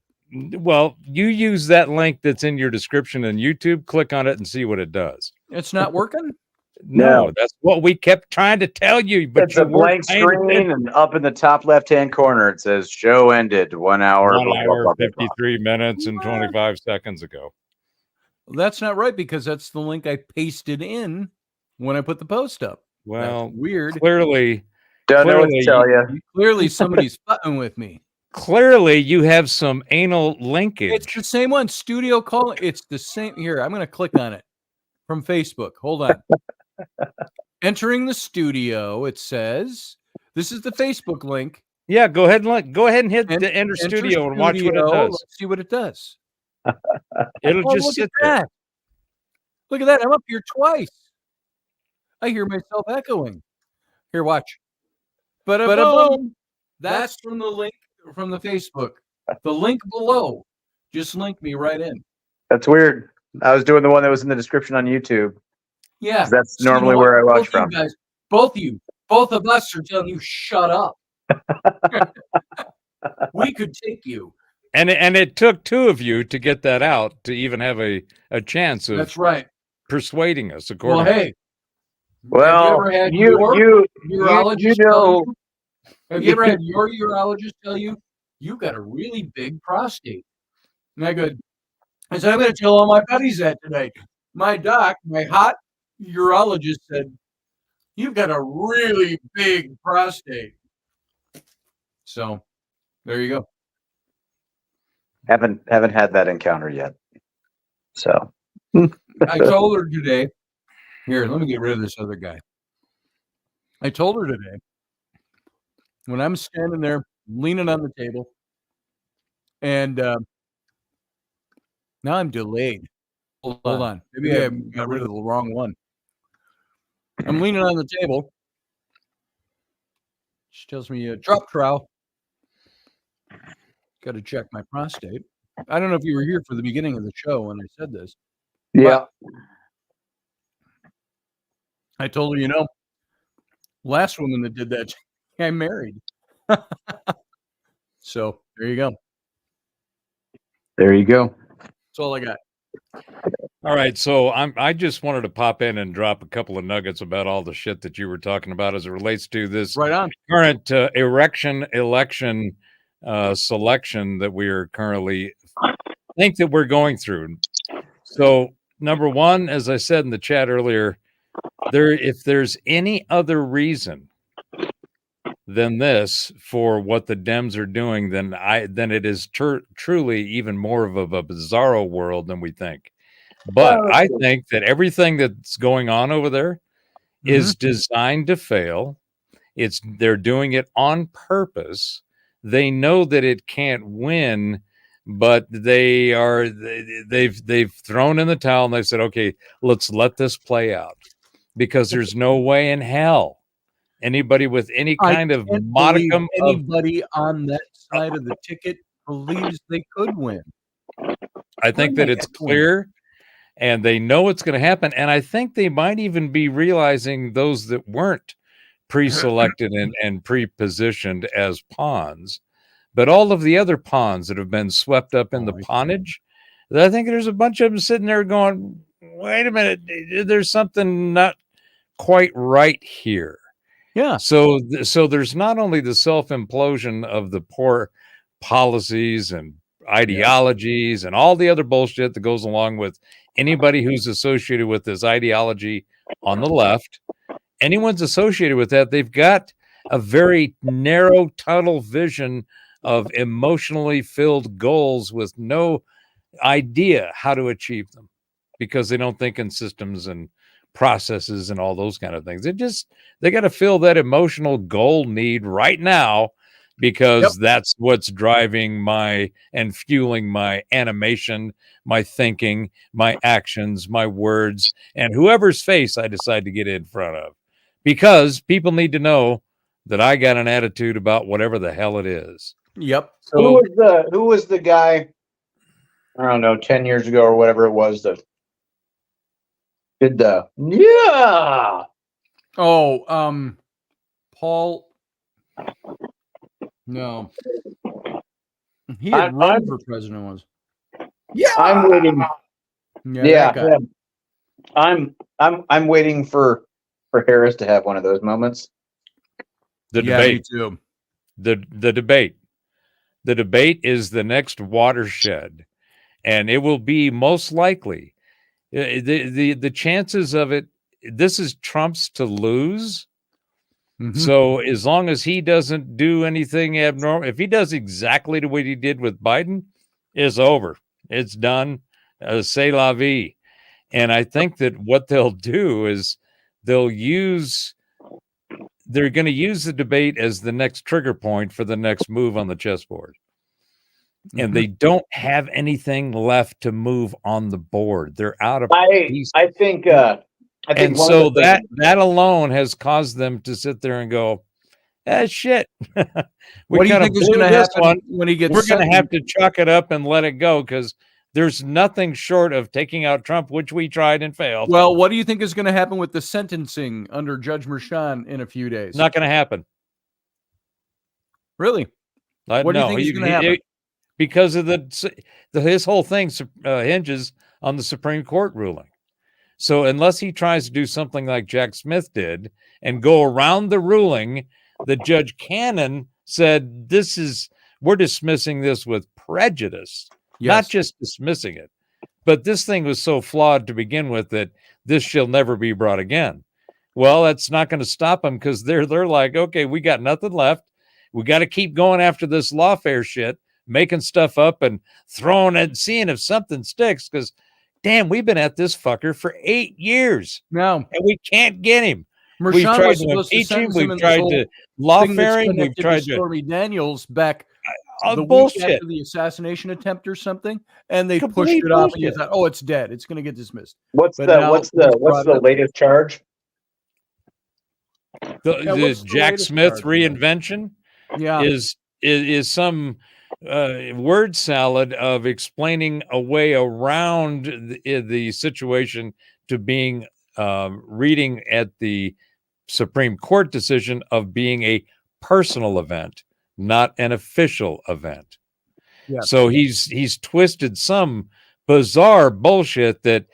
Well, you use that link that's in your description on YouTube, click on it and see what it does. It's not working? No, that's what we kept trying to tell you. But it's a blank screen, and up in the top left-hand corner, it says show ended 1 hour. 1 hour, 53 minutes and 25 seconds ago. Well, that's not right, because that's the link I pasted in when I put the post up. Well, that's weird. Clearly, don't know what to tell you. Clearly, somebody's fucking with me. Clearly, you have some anal linkage. It's the same one. Studio call. It's the same. Here, I'm going to click on it from Facebook. Hold on. Entering the studio, it says, this is the Facebook link. Yeah, go ahead and hit the enter studio and watch what it does. Let's see what it does. It'll just sit there. Look at that. I'm up here twice. I hear myself echoing. Here, watch. Boom. That's from the link from the Facebook. The link below just linked me right in. That's weird. I was doing the one that was in the description on YouTube. Yeah. That's normally where I watch from. Guys, both of us are telling you, shut up. We could take you. And it took two of you to get that out to even have a chance of that's right persuading us. According well, hey. Well, have you ever had your urologist know. Have you ever had your urologist tell you, you got a really big prostate? And I said, I'm going to tell all my buddies that today. My hot urologist said, you've got a really big prostate. So there you go. Haven't had that encounter yet. So I told her today, here, let me get rid of this other guy. I told her today, when I'm standing there leaning on the table, And now I'm delayed. Hold on. Maybe I got rid of the wrong one. I'm leaning on the table. She tells me, drop trowel. Got to check my prostate. I don't know if you were here for the beginning of the show when I said this. Yeah. I told her, last woman that did that, I married. So there you go. There you go. That's all I got. All right, so I just wanted to pop in and drop a couple of nuggets about all the shit that you were talking about as it relates to this Right on. current election selection that we are currently think that we're going through. So number one, as I said in the chat earlier, if there's any other reason than this for what the Dems are doing, then it is truly even more of a bizarro world than we think. But I think that everything that's going on over there is designed to fail. They're doing it on purpose. They know that it can't win, but they've thrown in the towel and they said, okay, let's let this play out, because there's no way in hell anybody with any kind of modicum anybody on that side of the ticket believes they could win. I think that it's clear, and they know it's going to happen. And I think they might even be realizing, those that weren't pre-selected and pre-positioned as pawns, but all of the other pawns that have been swept up in the pawnage, I think there's a bunch of them sitting there going, wait a minute, there's something not quite right here. Yeah. So there's not only the self-implosion of the poor policies and ideologies and all the other bullshit that goes along with anybody who's associated with this ideology on the left. Anyone's associated with that, they've got a very narrow tunnel vision of emotionally filled goals with no idea how to achieve them, because they don't think in systems and processes and all those kind of things. They got to fill that emotional goal need right now, because that's what's driving and fueling my animation, my thinking, my actions, my words, and whoever's face I decide to get in front of, because people need to know that I got an attitude about whatever the hell it is. Yep. So who was the guy, I don't know, 10 years ago or whatever it was, that did the Paul. No, he had run for president once. Yeah, I'm waiting. Yeah. I'm waiting for Harris to have one of those moments. The debate. Me too. The debate. The debate is the next watershed, and it will be most likely the chances of it. This is Trump's to lose. So as long as he doesn't do anything abnormal, if he does exactly the way he did with Biden, it's over. It's done. C'est la vie. And I think that what they'll do is they're going to use the debate as the next trigger point for the next move on the chessboard. And they don't have anything left to move on the board. They're out of pieces. I think and so that alone has caused them to sit there and go, shit. What do you think is going to happen when he gets? We're going to have to chalk it up and let it go, because there's nothing short of taking out Trump, which we tried and failed. Well, what do you think is going to happen with the sentencing under Judge Merchan in a few days? Not going to happen. Really? What do you think is going to happen? Because of his whole thing hinges on the Supreme Court ruling. So unless he tries to do something like Jack Smith did and go around the ruling, the Judge Cannon said, we're dismissing this with prejudice, not just dismissing it. But this thing was so flawed to begin with that this shall never be brought again. Well, that's not going to stop them, because they're like, okay, we got nothing left. We got to keep going after this lawfare shit, making stuff up and throwing it, seeing if something sticks, because damn, we've been at this fucker for 8 years now, and we can't get him. Merchan We've tried to impeach him. We've tried to lawfare him. We've tried to Stormy Daniels back the week bullshit. after the assassination attempt or something, and they pushed Complete it off, and you bullshit. thought, "Oh, it's dead. It's going to get dismissed." What's But the now what's he's the what's brought the up. latest charge? Yeah, The what's the Jack latest Smith charge on that? reinvention Yeah, is some word salad of explaining a way around the situation to being reading at the Supreme Court decision of being a personal event, not an official event. yeah. So he's twisted some bizarre bullshit that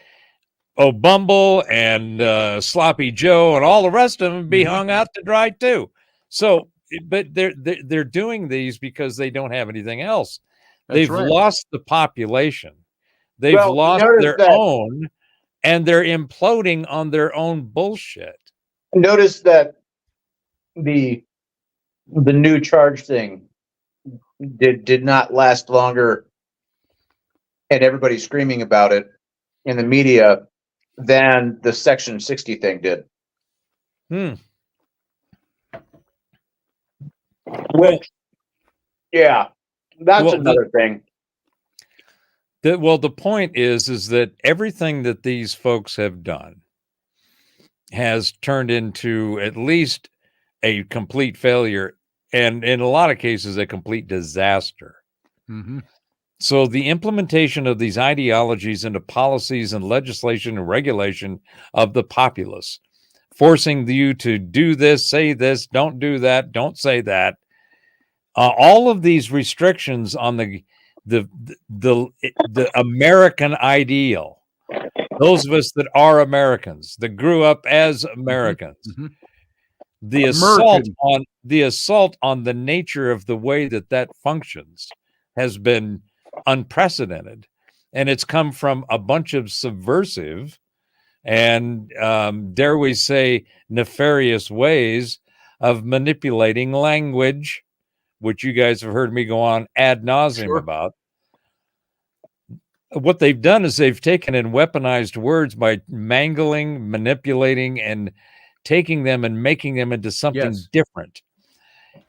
O'Bumble and Sloppy Joe and all the rest of them be Mhm. hung out to dry too. So, but they're doing these because they don't have anything else. That's They've right. lost the population. They've Well, lost notice their that own, and they're imploding on their own bullshit. notice that the new charge thing did not last longer, and everybody screaming about it in the media than the Section 60 thing did. Hmm. Which, yeah, that's well, another thing. The point is that everything that these folks have done has turned into at least a complete failure, and in a lot of cases, a complete disaster. Mm-hmm. So the implementation of these ideologies into policies and legislation and regulation of the populace, forcing you to do this, say this, don't do that, don't say that. All of these restrictions on the American ideal, those of us that are Americans, that grew up as Americans, Mm-hmm. the assault on the nature of the way that functions has been unprecedented, and it's come from a bunch of subversive and dare we say nefarious ways of manipulating language, which you guys have heard me go on ad nauseum about. What they've done is they've taken and weaponized words by mangling, manipulating, and taking them and making them into something different.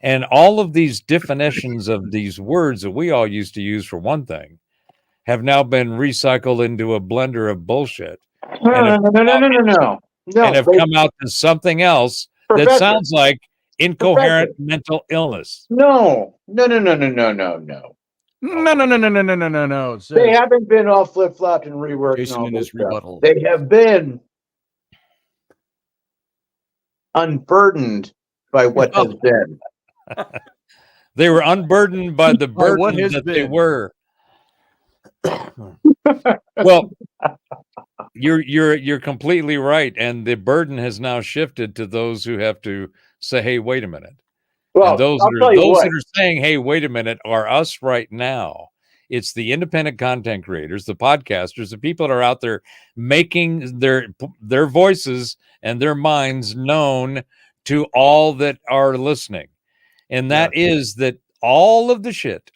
And all of these definitions of these words that we all used to use for one thing have now been recycled into a blender of bullshit. No. And have come out to something else that sounds like incoherent mental illness. No. They haven't been all flip-flopped and reworked. Jason in his rebuttal. They have been unburdened by what has been. They were unburdened by the burden that they were. Well, you're completely right, and the burden has now shifted to those who have to say, "Hey, wait a minute." Well, and those that are saying, "Hey, wait a minute," are us right now. It's the independent content creators, the podcasters, the people that are out there making their voices and their minds known to all that are listening. And that is that all of the shit,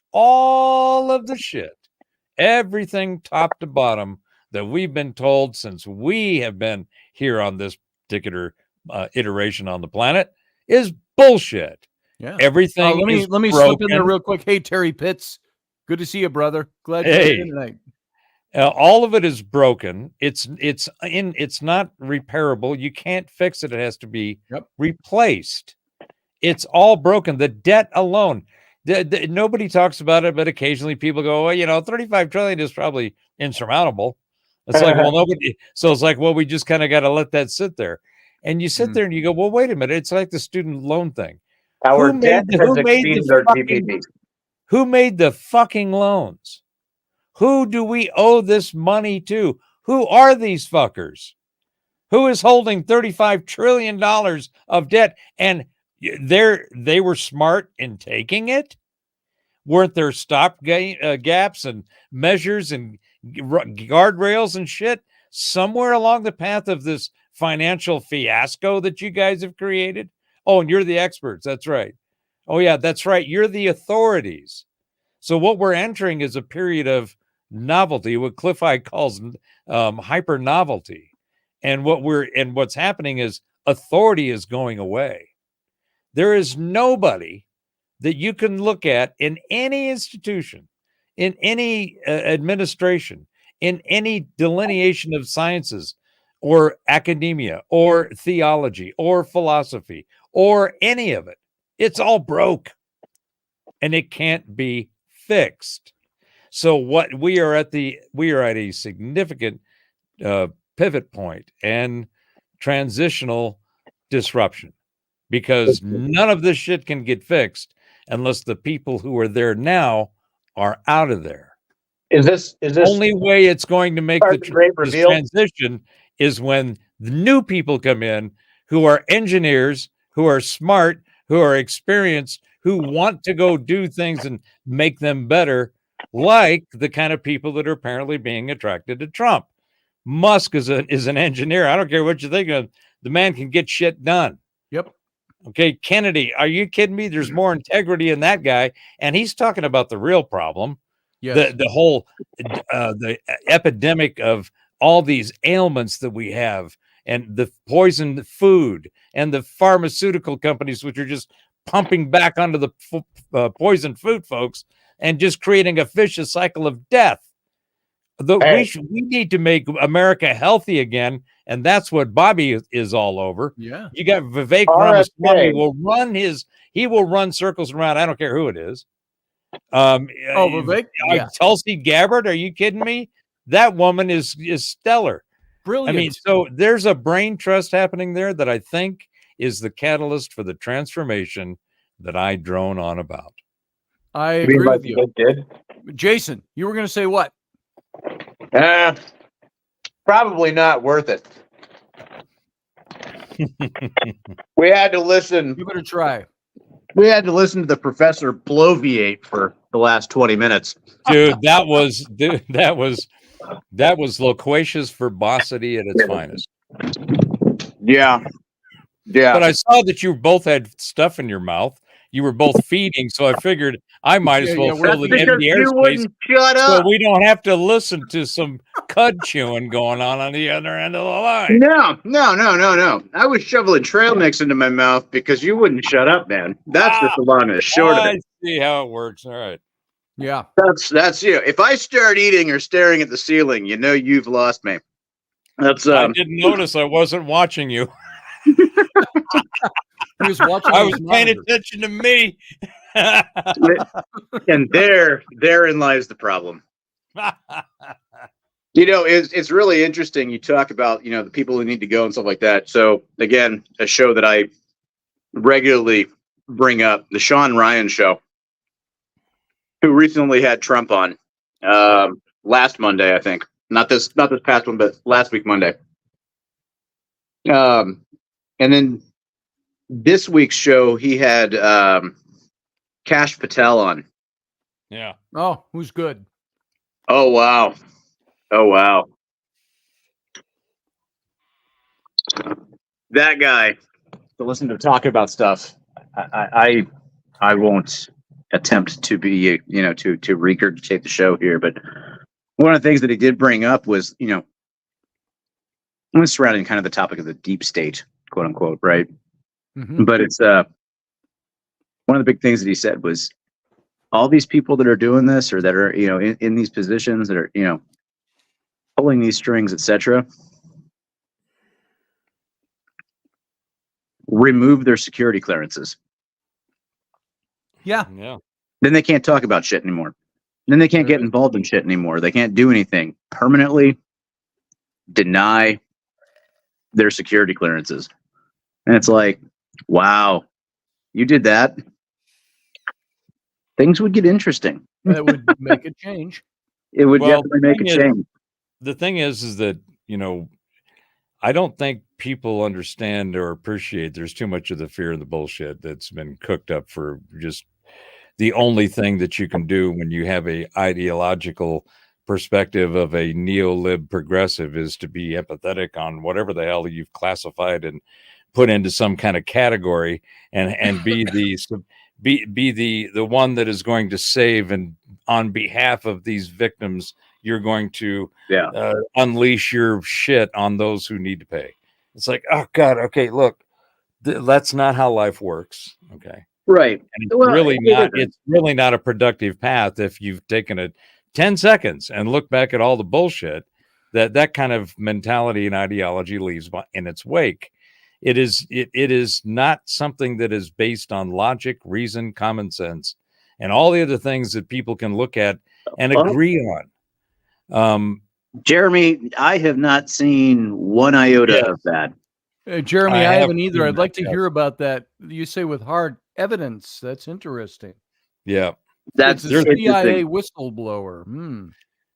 everything top to bottom that we've been told since we have been here on this particular iteration on the planet is bullshit. Yeah. Everything let me slip in there real quick. Hey, Terry Pitts. Good to see you, brother. Glad you're here tonight. All of it is broken. It's not repairable. You can't fix it. It has to be replaced. It's all broken. The debt alone. Nobody talks about it, but occasionally people go, well, 35 trillion is probably insurmountable. It's like, well, nobody. So it's like, well, we just kind of got to let that sit there. And you sit there and you go, well, wait a minute. It's like the student loan thing. Our debt has exceeded our GDP. Who made the fucking loans? Who do we owe this money to? Who are these fuckers? Who is holding $35 trillion of debt? And they were smart in taking it? Weren't there stop gaps and measures and guardrails and shit somewhere along the path of this financial fiasco that you guys have created? Oh, and you're the experts. That's right. Oh, yeah, that's right. You're the authorities. So what we're entering is a period of novelty, what Cliff High calls hyper novelty. And what's happening is authority is going away. There is nobody that you can look at in any institution, in any administration, in any delineation of sciences or academia or theology or philosophy or any of it. It's all broke and it can't be fixed. So what we are at a significant pivot point and transitional disruption, because none of this shit can get fixed unless the people who are there now are out of there. Is this Only way it's going to make part of the great this reveal? transition is when the new people come in who are engineers, who are smart, who are experienced, who want to go do things and make them better, like the kind of people that are apparently being attracted to Trump. Musk is an engineer. I don't care what you think of. The man can get shit done. Yep. Okay, Kennedy, are you kidding me? There's more integrity in that guy, and he's talking about the real problem. Yes. The whole the epidemic of all these ailments that we have, and the poisoned food, and the pharmaceutical companies which are just pumping back onto the poisoned food folks and just creating a vicious cycle of death. We need to make America healthy again, and that's what Bobby is all over. Yeah. You got Vivek RFK. Ramaswamy he will run circles around. I don't care who it is. Vivek? Yeah. Tulsi Gabbard, are you kidding me? That woman is stellar. Brilliant. I mean, so there's a brain trust happening there that I think is the catalyst for the transformation that I drone on about. I agree with you. Did? Jason, you were going to say what? Probably not worth it. We had to listen. You better try. We had to listen to the professor bloviate for the last 20 minutes. Dude, that was loquacious verbosity at its finest. Yeah. But I saw that you both had stuff in your mouth. You were both feeding, so I figured I might as well fill the empty airspace, shut up. so we don't have to listen to some cud chewing going on the other end of the line. No. I was shoveling trail mix into my mouth because you wouldn't shut up, man. That's just the long and the short of I it. see how it works. All right. Yeah. That's you. If I start eating or staring at the ceiling, you know you've lost me. That's I didn't notice. I wasn't watching you. He was watching. I was paying attention to me. and therein lies the problem. You know, it's really interesting. You talk about, the people who need to go and stuff like that. So again, a show that I regularly bring up, the Sean Ryan show, who recently had Trump on last Monday, I think. Not this past one, but last week Monday. And then this week's show, he had Kash Patel on. Yeah. Oh, who's good? Oh wow. That guy, to listen to talk about stuff, I won't attempt to be, to regurgitate the show here, but one of the things that he did bring up was, surrounding kind of the topic of the deep state, quote unquote, right? Mm-hmm. But it's one of the big things that he said was all these people that are doing this or that are, in these positions that are, pulling these strings, etc., remove their security clearances. Yeah. Then they can't talk about shit anymore. Then they can't get involved in shit anymore. They can't do anything. Permanently deny their security clearances. And it's like, wow, you did that. Things would get interesting. That would make a change. It would definitely make a change. The thing is that, I don't think people understand or appreciate there's too much of the fear and the bullshit that's been cooked up for just the only thing that you can do when you have a ideological perspective of a neo-lib progressive is to be empathetic on whatever the hell you've classified and put into some kind of category and be the one that is going to save, and on behalf of these victims you're going to unleash your shit on those who need to pay. It's like, oh God, okay, look, that's not how life works. Okay, Right. And it's Well, really it not. isn't. It's really not a productive path if you've taken it 10 seconds and look back at all the bullshit that kind of mentality and ideology leaves in its wake. It is not something that is based on logic, reason, common sense, and all the other things that people can look at and Well, agree on. Jeremy, I have not seen one iota Yes. of that. Jeremy, I haven't either. seen I'd like that, to hear about that. You say with hard evidence. That's interesting. Yeah. That's It's a CIA interesting. whistleblower. Hmm.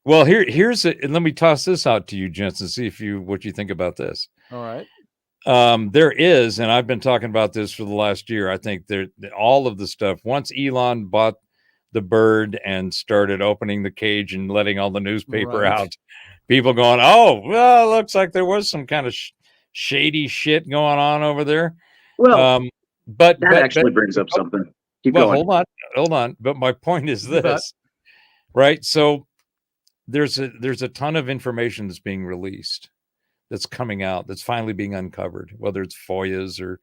Well, here's it. And let me toss this out to you, Jensen, see if what you think about this. All right. There is, and I've been talking about this for the last year. I think all of the stuff, once Elon bought the bird and started opening the cage and letting all the newspaper Right. out, people going, oh, well, looks like there was some kind of shady shit going on over there. Well, But that actually brings up something. Keep well, going. hold on. But my point is You bet. this, right? So there's a ton of information that's being released, that's coming out, that's finally being uncovered, whether it's FOIAs or,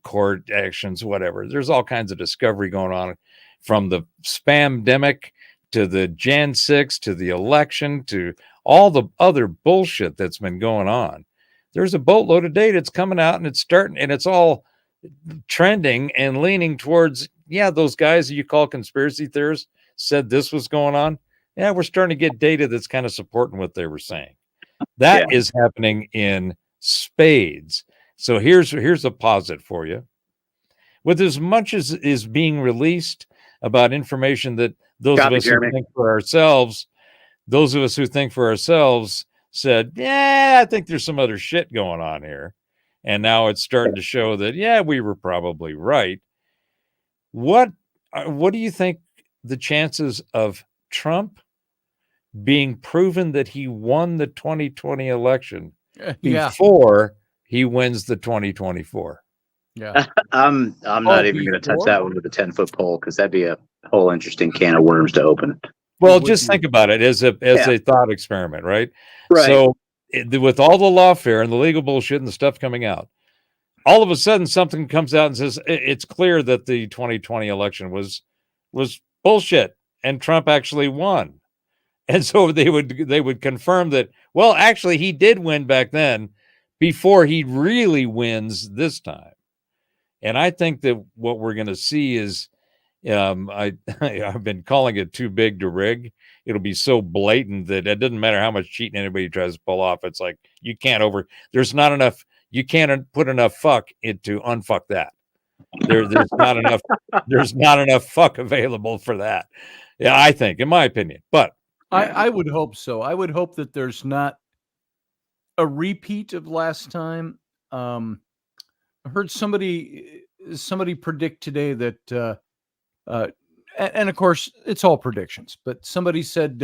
court actions, whatever. There's all kinds of discovery going on, from the spam-demic to the Jan 6 to the election to all the other bullshit that's been going on. There's a boatload of data that's coming out, and it's starting, and it's all trending and leaning towards, those guys that you call conspiracy theorists said this was going on. Yeah, we're starting to get data that's kind of supporting what they were saying. That is happening in spades. So here's a posit for you. With as much as is being released about information that those of us who think for ourselves, said, I think there's some other shit going on here. And now it's starting to show that, we were probably right. What do you think the chances of Trump being proven that he won the 2020 election before he wins the 2024? Yeah. I'm not even going to touch that one with a 10-foot pole, because that'd be a whole interesting can of worms to open. Well, just think about it as a thought experiment, right? Right. So with all the lawfare and the legal bullshit and the stuff coming out, all of a sudden something comes out and says it's clear that the 2020 election was bullshit and Trump actually won. And so they would confirm that, well, actually he did win back then before he really wins this time. And I think that what we're going to see is, I've been calling it too big to rig. It'll be so blatant that it doesn't matter how much cheating anybody tries to pull off. It's like, you can't put enough fuck into unfuck that. There's not enough fuck available for that. Yeah, I think, in my opinion, but I would hope so. I would hope that there's not a repeat of last time. I heard somebody predict today that, and of course it's all predictions, but somebody said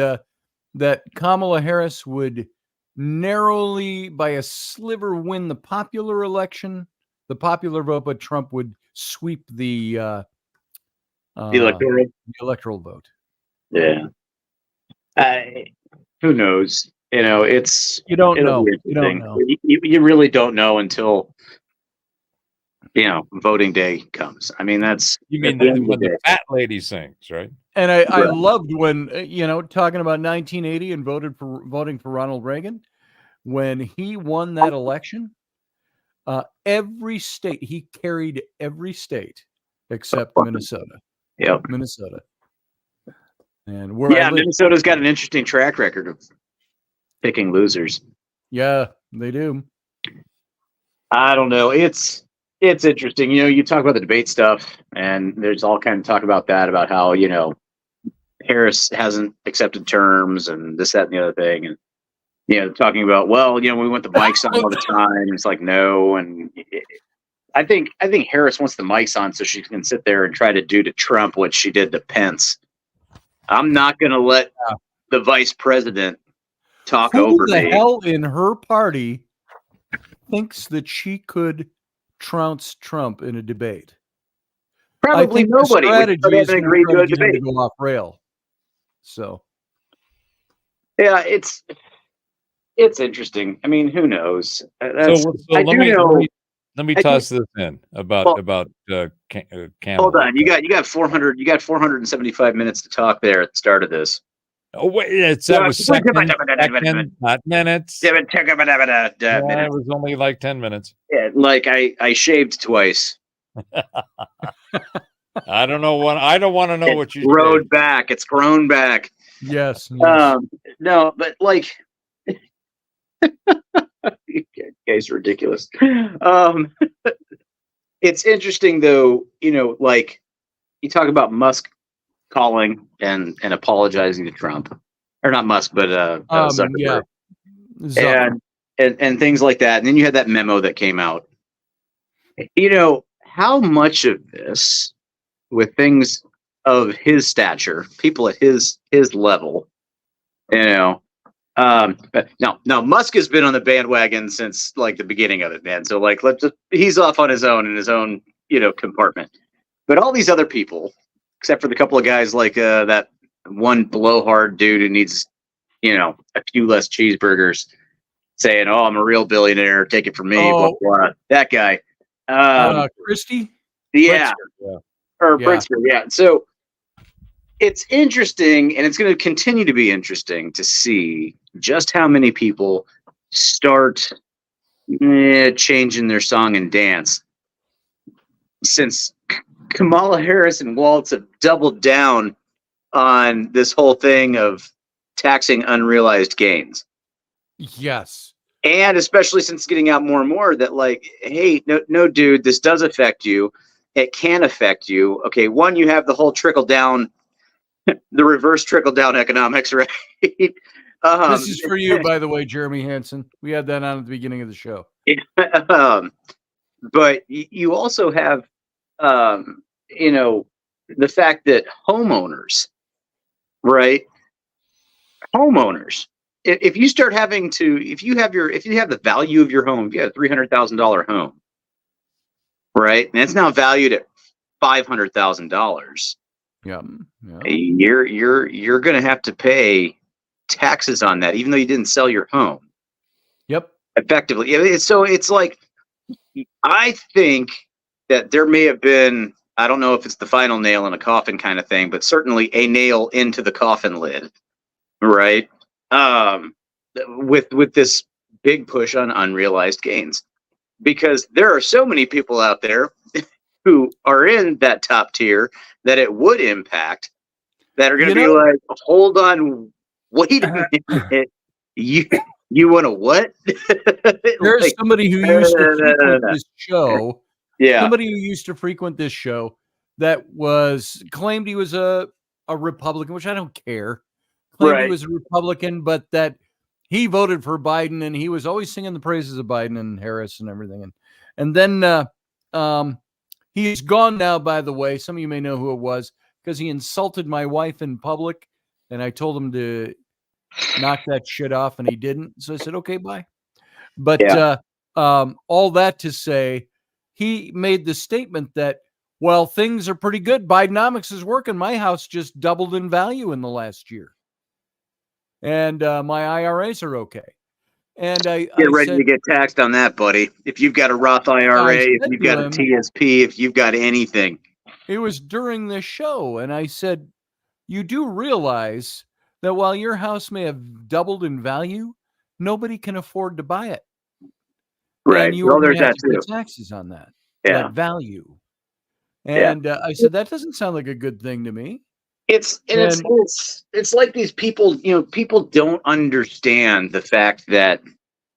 that Kamala Harris would narrowly, by a sliver, win the popular vote, but Trump would sweep the electoral vote. Yeah. Who knows? It's You don't know. You don't know. You really don't know until voting day comes. I mean, that's you mean when the fat lady sings, right? And I loved when talking about 1980 and voting for Ronald Reagan, when he won that election. Every state, he carried every state except Minnesota. Yep. Minnesota. And Minnesota's got an interesting track record of picking losers. Yeah, they do. I don't know. It's interesting. You talk about the debate stuff, and there's all kind of talk about that, about how, Harris hasn't accepted terms and this, that, and the other thing. And, talking about, well, we want the mics on all the time. It's like, no. And I think Harris wants the mics on so she can sit there and try to do to Trump what she did to Pence. I'm not going to let the vice president talk over me. Who the hell in her party thinks that she could trounce Trump in a debate? Probably nobody. The strategy is going to to go off rail. So, yeah, it's interesting. I mean, who knows? Let me I toss this in about Campbell. Hold on, you got 475 minutes to talk there at the start of this. Oh wait, that was seconds, not minutes. Yeah, it was only like 10 minutes. Yeah, like I shaved twice. I don't know what I don't want to know what you rode back. It's grown back. Yes. No, but like, you guys are ridiculous. It's interesting though, like you talk about Musk calling and apologizing to Trump, or not Musk, but Zuckerberg, and things like that. And then you had that memo that came out. How much of this, with things of his stature, people at his level, but now Musk has been on the bandwagon since like the beginning of it, man. So like, he's off on his own in his own, compartment. But all these other people, except for the couple of guys like that one blowhard dude who needs, a few less cheeseburgers, saying, "Oh, I'm a real billionaire. Take it from me." Blah, blah. That guy, Christie, yeah, or Pritzker, yeah. So it's interesting, and it's going to continue to be interesting to see just how many people start changing their song and dance since Kamala Harris and Waltz have doubled down on this whole thing of taxing unrealized gains. Yes. And especially since getting out more and more that like, hey, no, dude, this does affect you. It can affect you. Okay, one, you have the whole trickle down, the reverse trickle down economics, right? This is for you, by the way, Jeremy Hansen. We had that on at the beginning of the show. But you also have, the fact that homeowners, right? Homeowners, if you start having to, if you have the value of your home, if you have a $300,000 home, right, and it's now valued at $500,000. Yeah. You're going to have to pay taxes on that, even though you didn't sell your home. Yep. Effectively. So it's like, I think that there may have been, I don't know if it's the final nail in a coffin kind of thing, but certainly a nail into the coffin lid, right? With this big push on unrealized gains, because there are so many people out there who are in that top tier that it would impact, that are going to be like, hold on, wait a minute, you want to what? There's like, somebody who used to frequent this show. Yeah. Somebody who used to frequent this show that claimed he was a Republican, which I don't care. Claimed he was a Republican, but that he voted for Biden, and he was always singing the praises of Biden and Harris and everything. And then he's gone now, by the way. Some of you may know who it was, because he insulted my wife in public, and I told him to knock that shit off, and he didn't. So I said, okay, bye. But all that to say, he made the statement that, well, things are pretty good. Bidenomics is working. My house just doubled in value in the last year. And my IRAs are okay. And I get ready to get taxed on that, buddy. If you've got a Roth IRA, if you've got a TSP, if you've got anything. It was during this show, and I said, you do realize that while your house may have doubled in value, nobody can afford to buy it. Right. And you are going to have to pay taxes on that, that value. And I said, that doesn't sound like a good thing to me. It's like these people, people don't understand the fact that,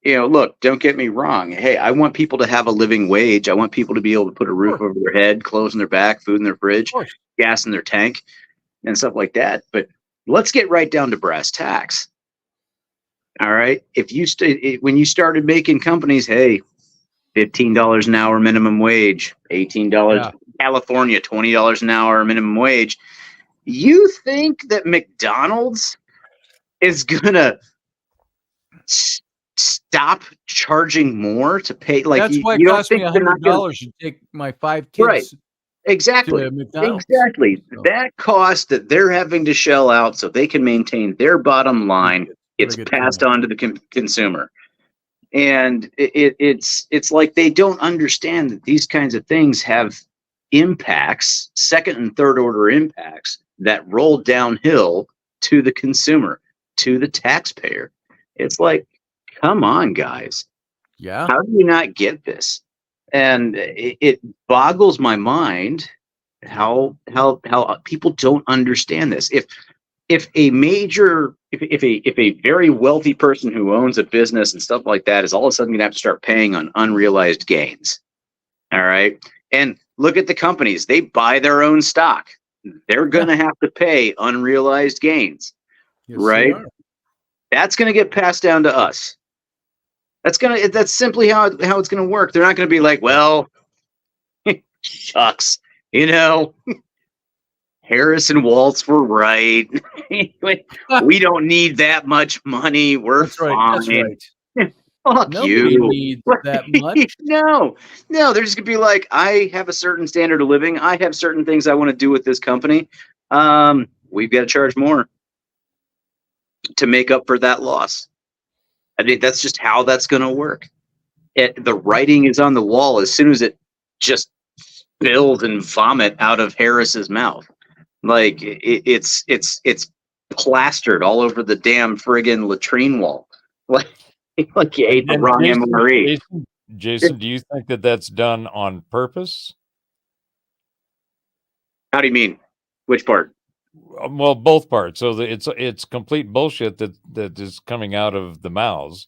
look, don't get me wrong. Hey, I want people to have a living wage. I want people to be able to put a roof over their head, clothes in their back, food in their fridge, gas in their tank, and stuff like that. But let's get right down to brass tacks. All right. If you when you started making companies, hey, $15 an hour minimum wage, $18 California, $20 an hour minimum wage. You think that McDonald's is gonna stop charging more to pay? Like that's why it cost me $100 to take my 5 kids. Right. Exactly. Exactly. So that cost that they're having to shell out so they can maintain their bottom line gets passed on to the consumer. And it's like they don't understand that these kinds of things have impacts, second and third order impacts that roll downhill to the consumer, to the taxpayer. It's like, come on, guys. Yeah. How do you not get this? And it boggles my mind how people don't understand this. If a very wealthy person who owns a business and stuff like that is all of a sudden going to have to start paying on unrealized gains, all right, and look at the companies, they buy their own stock, they're going to have to pay unrealized gains. Yes, right? That's going to get passed down to us. That's simply how it's going to work. They're not going to be like, well, shucks, Harris and Waltz were right. We don't need that much money. We're fine. That's right. Fuck Nobody you. needs that much. No, they're just gonna be like, I have a certain standard of living. I have certain things I want to do with this company. We've got to charge more to make up for that loss. I mean, that's just how that's going to work. The writing is on the wall as soon as it just spills and vomit out of Harris's mouth. Like it's plastered all over the damn friggin' latrine wall. Like you ate the wrong MRE. Jason, do you think that that's done on purpose? How do you mean? Which part? Well, both parts. So it's complete bullshit that is coming out of the mouths.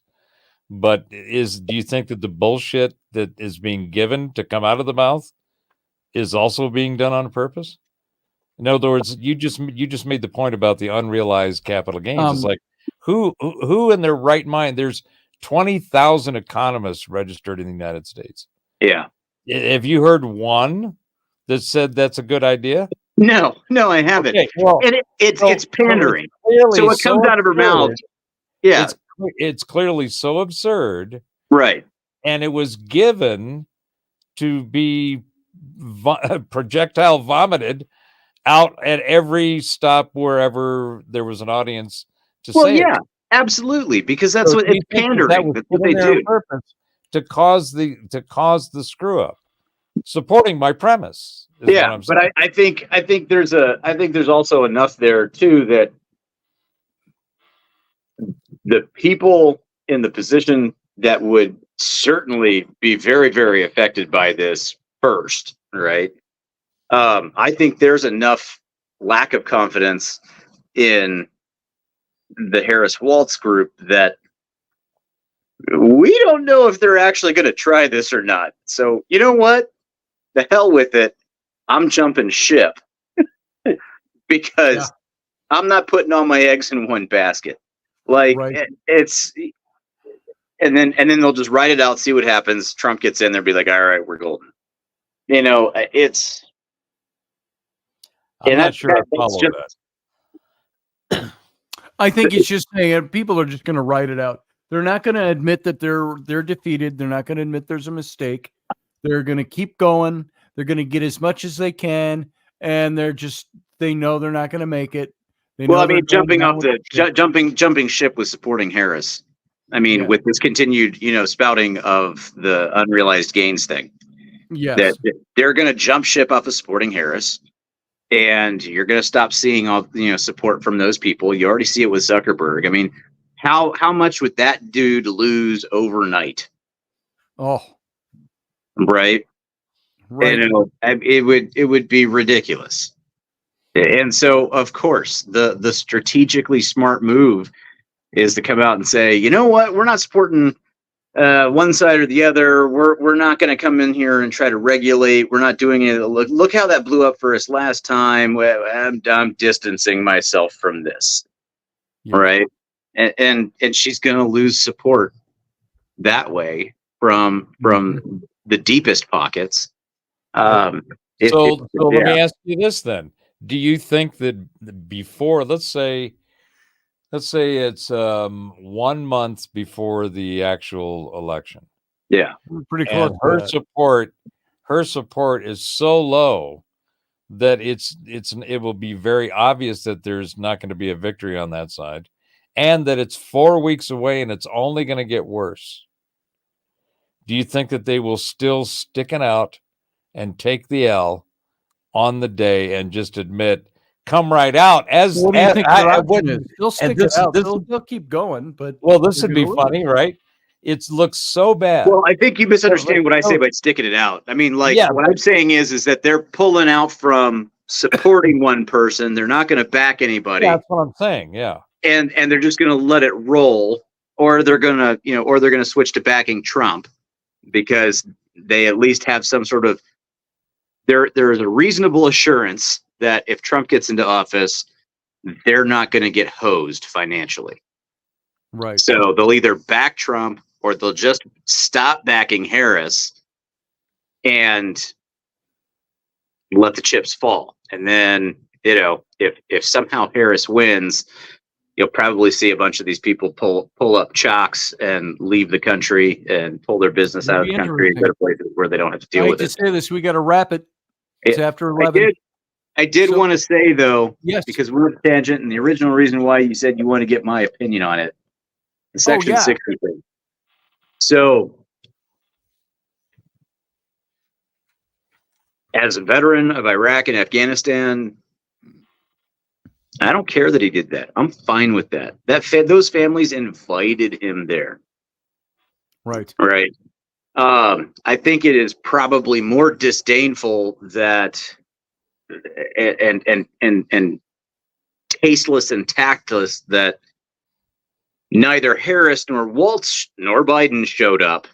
But do you think that the bullshit that is being given to come out of the mouth is also being done on purpose? In other words, you just made the point about the unrealized capital gains. It's like who in their right mind? There's 20,000 economists registered in the United States. Yeah. Have you heard one that said that's a good idea? No, I haven't. Okay, well, and it's pandering. So it comes out of her mouth. Yeah. It's clearly so absurd. Right. And it was given to be projectile vomited out at every stop wherever there was an audience to say it. Yeah, absolutely. Because that's what it's pandering. That's what they do. To cause the screw up. Supporting my premise. Yeah, but I think there's also enough there too that the people in the position that would certainly be very, very affected by this first, right? I think there's enough lack of confidence in the Harris Waltz group that we don't know if they're actually going to try this or not. So you know what? The hell with it. I'm jumping ship because I'm not putting all my eggs in one basket. Like it's, and then they'll just write it out, see what happens. Trump gets in there, be like, all right, we're golden. It's. I'm not sure I follow that. I think it's just saying people are just going to write it out. They're not going to admit that they're defeated. They're not going to admit there's a mistake. They're going to keep going. They're going to get as much as they can, and they know they're not going to make it. Jumping ship was supporting Harris. I mean, with this continued, spouting of the unrealized gains thing. Yes. That they're going to jump ship off of supporting Harris, and you're going to stop seeing all support from those people. You already see it with Zuckerberg. I mean, how much would that dude lose overnight? Oh, right. And it would be ridiculous. And so, of course, the strategically smart move is to come out and say, you know what, we're not supporting one side or the other. We're not going to come in here and try to regulate. We're not doing it. Look how that blew up for us last time. I'm distancing myself from this, right? And she's going to lose support that way from the deepest pockets. So let me ask you this then. Do you think that before, let's say it's 1 month before the actual election? Yeah. Pretty close. Her support is so low that it will be very obvious that there's not going to be a victory on that side, and that it's 4 weeks away and it's only going to get worse. do you think that they will still stick it out and take the L on the day and just admit, come right out? As What do you think their I option wouldn't. is? They'll stick this- it out. this- They'll keep going, but Well, this they're would be gonna funny, right? It looks so bad. Well, I think you misunderstand what I say no. by sticking it out. I mean, like Yeah, what I'm saying is that they're pulling out from supporting one person. They're not going to back anybody, Yeah, that's what I'm saying. Yeah. and they're just going to let it roll, or they're going to, or they're going to switch to backing Trump because they at least have some sort of there is a reasonable assurance that if Trump gets into office, they're not going to get hosed financially. right. So they'll either back Trump or they'll just stop backing Harris and let the chips fall. And then, if somehow Harris wins, you'll probably see a bunch of these people pull up chocks and leave the country and pull their business out of the country and go to places where they don't have to I deal hate with to it. say this, we got to wrap it. It's after 11. I did So- want to say though, Yes. because we're on a tangent, and the original reason why you said you want to get my opinion on it, the Section yeah. 60 thing. So, as a veteran of Iraq and Afghanistan, I don't care that he did that. I'm fine with that. Those families invited him there, Right. right? I think it is probably more disdainful that and tasteless and tactless that neither Harris nor Waltz nor Biden showed up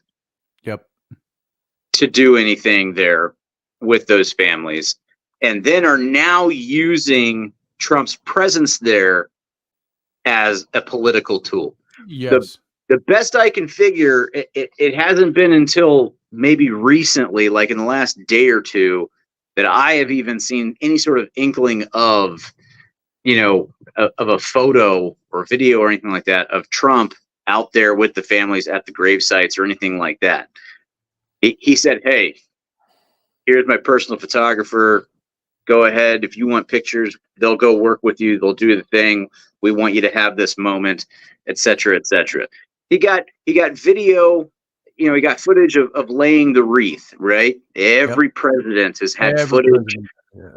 Yep. to do anything there with those families, and then are now using Trump's presence there as a political tool. Yes. The best I can figure, it hasn't been until maybe recently, like in the last day or two, that I have even seen any sort of inkling of, of a photo or video or anything like that of Trump out there with the families at the grave sites or anything like that. He said, "Hey, here's my personal photographer. Go ahead. If you want pictures, they'll go work with you. They'll do the thing. We want you to have this moment, et cetera, et cetera." He got video, he got footage of laying the wreath, right? Every president has had footage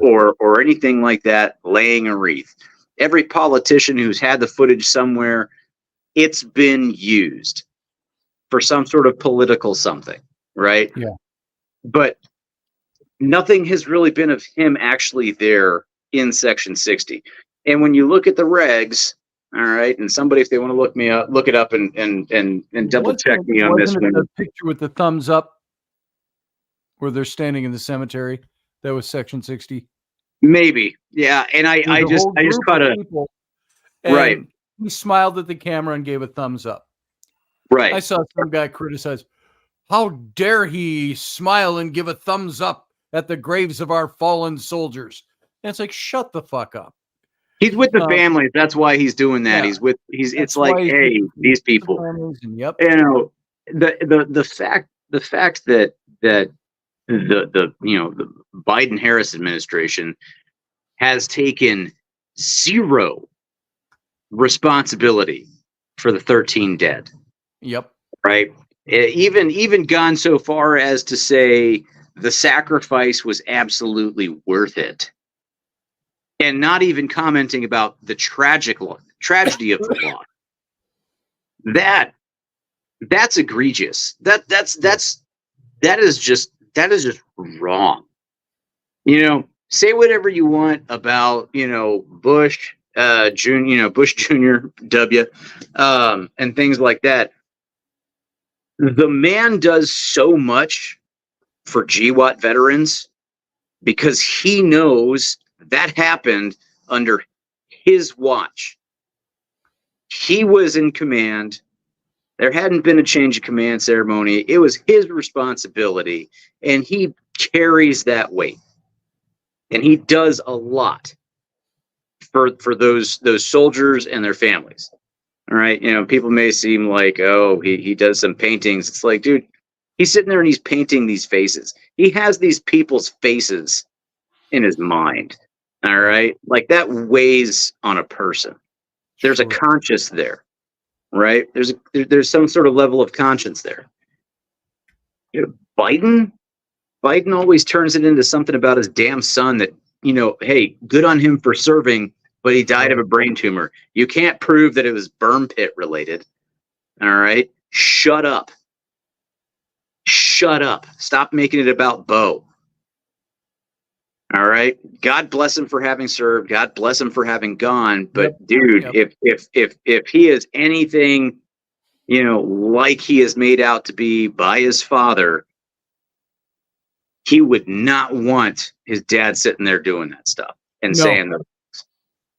or anything like that, laying a wreath. Every politician who's had the footage somewhere, it's been used for some sort of political something, right? Yeah. But nothing has really been of him actually there in Section 60. And when you look at the regs, all right, and somebody, if they want to look it up and double check me on this one. The picture with the thumbs up where they're standing in the cemetery, that was Section 60. Maybe. Yeah. And I just caught a people, right. He smiled at the camera and gave a thumbs up. Right. I saw some guy criticize, how dare he smile and give a thumbs up at the graves of our fallen soldiers? And it's like, shut the fuck up. He's with the families. That's why he's doing that. Yeah. It's like, hey, these people. And yep. The fact that the Biden Harris administration has taken zero responsibility for the 13 dead. Yep. Right. Even gone so far as to say the sacrifice was absolutely worth it. And not even commenting about the tragedy of the law. That's egregious. That is just wrong. Say whatever you want about, Bush, Bush Jr. W, and things like that. The man does so much for GWAT veterans because he knows that happened under his watch. He was in command. There hadn't been a change of command ceremony. It was his responsibility, and he carries that weight. And he does a lot for those soldiers and their families. All right. People may seem like, oh, he does some paintings. It's like, dude, he's sitting there and he's painting these faces. He has these people's faces in his mind. All right. Like that weighs on a person. There's a conscience there, right? There's some sort of level of conscience there. Biden always turns it into something about his damn son that, hey, good on him for serving, but he died of a brain tumor. You can't prove that it was burn pit related. All right. Shut up. Stop making it about Bo. All right. God bless him for having served. God bless him for having gone. But dude, if he is anything, like he is made out to be by his father, he would not want his dad sitting there doing that stuff and saying that.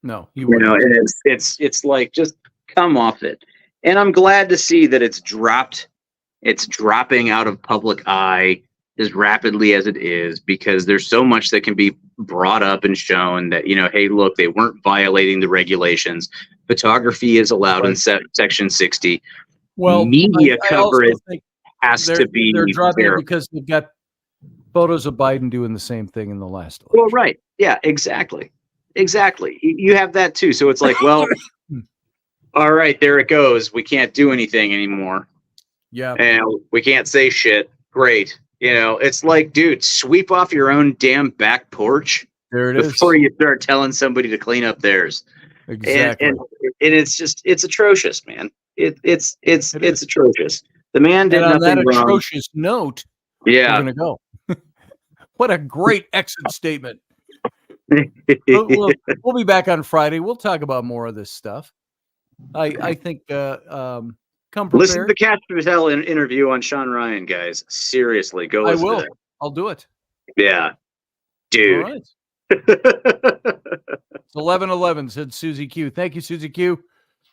No, he wouldn't. And it's like, just come off it. And I'm glad to see that it's dropped. It's dropping out of public eye as rapidly as it is, because there's so much that can be brought up and shown that, hey, look, they weren't violating the regulations. Photography is allowed in Section 60. Well, media I also coverage think has to be they're dropping it verified. because they've got photos of Biden doing the same thing in the last election. Well, right. Yeah, exactly. You have that too. So it's like, well, all right, there it goes. We can't do anything anymore. Yeah. And we can't say shit. Great. It's like, dude, sweep off your own damn back porch There it before is. you start telling somebody to clean up theirs. Exactly. And it's atrocious, man. It's atrocious. The man did and on nothing that wrong. atrocious note, Yeah. we're gonna go. What a great exit statement. We'll be back on Friday. We'll talk about more of this stuff. I think come prepared. Listen to the Cash Patel interview on Sean Ryan, guys. Seriously, go listen to that. I'll do it. Yeah. Dude. All right. It's 11:11, said Susie Q. Thank you, Susie Q.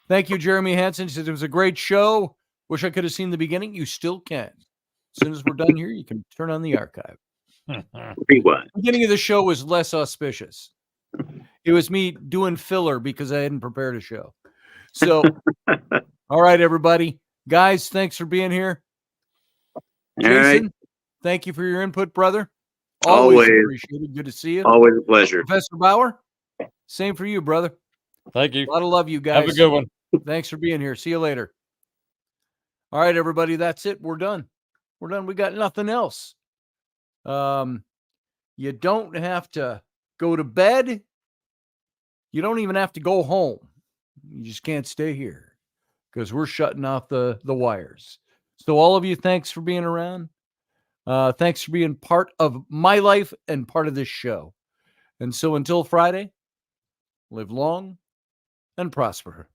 Thank you, Jeremy Hansen. She said it was a great show. Wish I could have seen the beginning. You still can. As soon as we're done here, you can turn on the archive. Rewind. The beginning of the show was less auspicious. It was me doing filler because I hadn't prepared a show. So, all right, everybody. Guys, thanks for being here. Jason, thank you for your input, brother. Always appreciated. Good to see you. Always a pleasure. Professor Bauer, same for you, brother. Thank you. A lot of love, you guys. Have a good one. Thanks for being here. See you later. All right, everybody. That's it. We're done. We got nothing else. You don't have to go to bed. You don't even have to go home. You just can't stay here because we're shutting off the wires. So all of you, thanks for being around. Thanks for being part of my life and part of this show. And so until Friday, live long and prosper.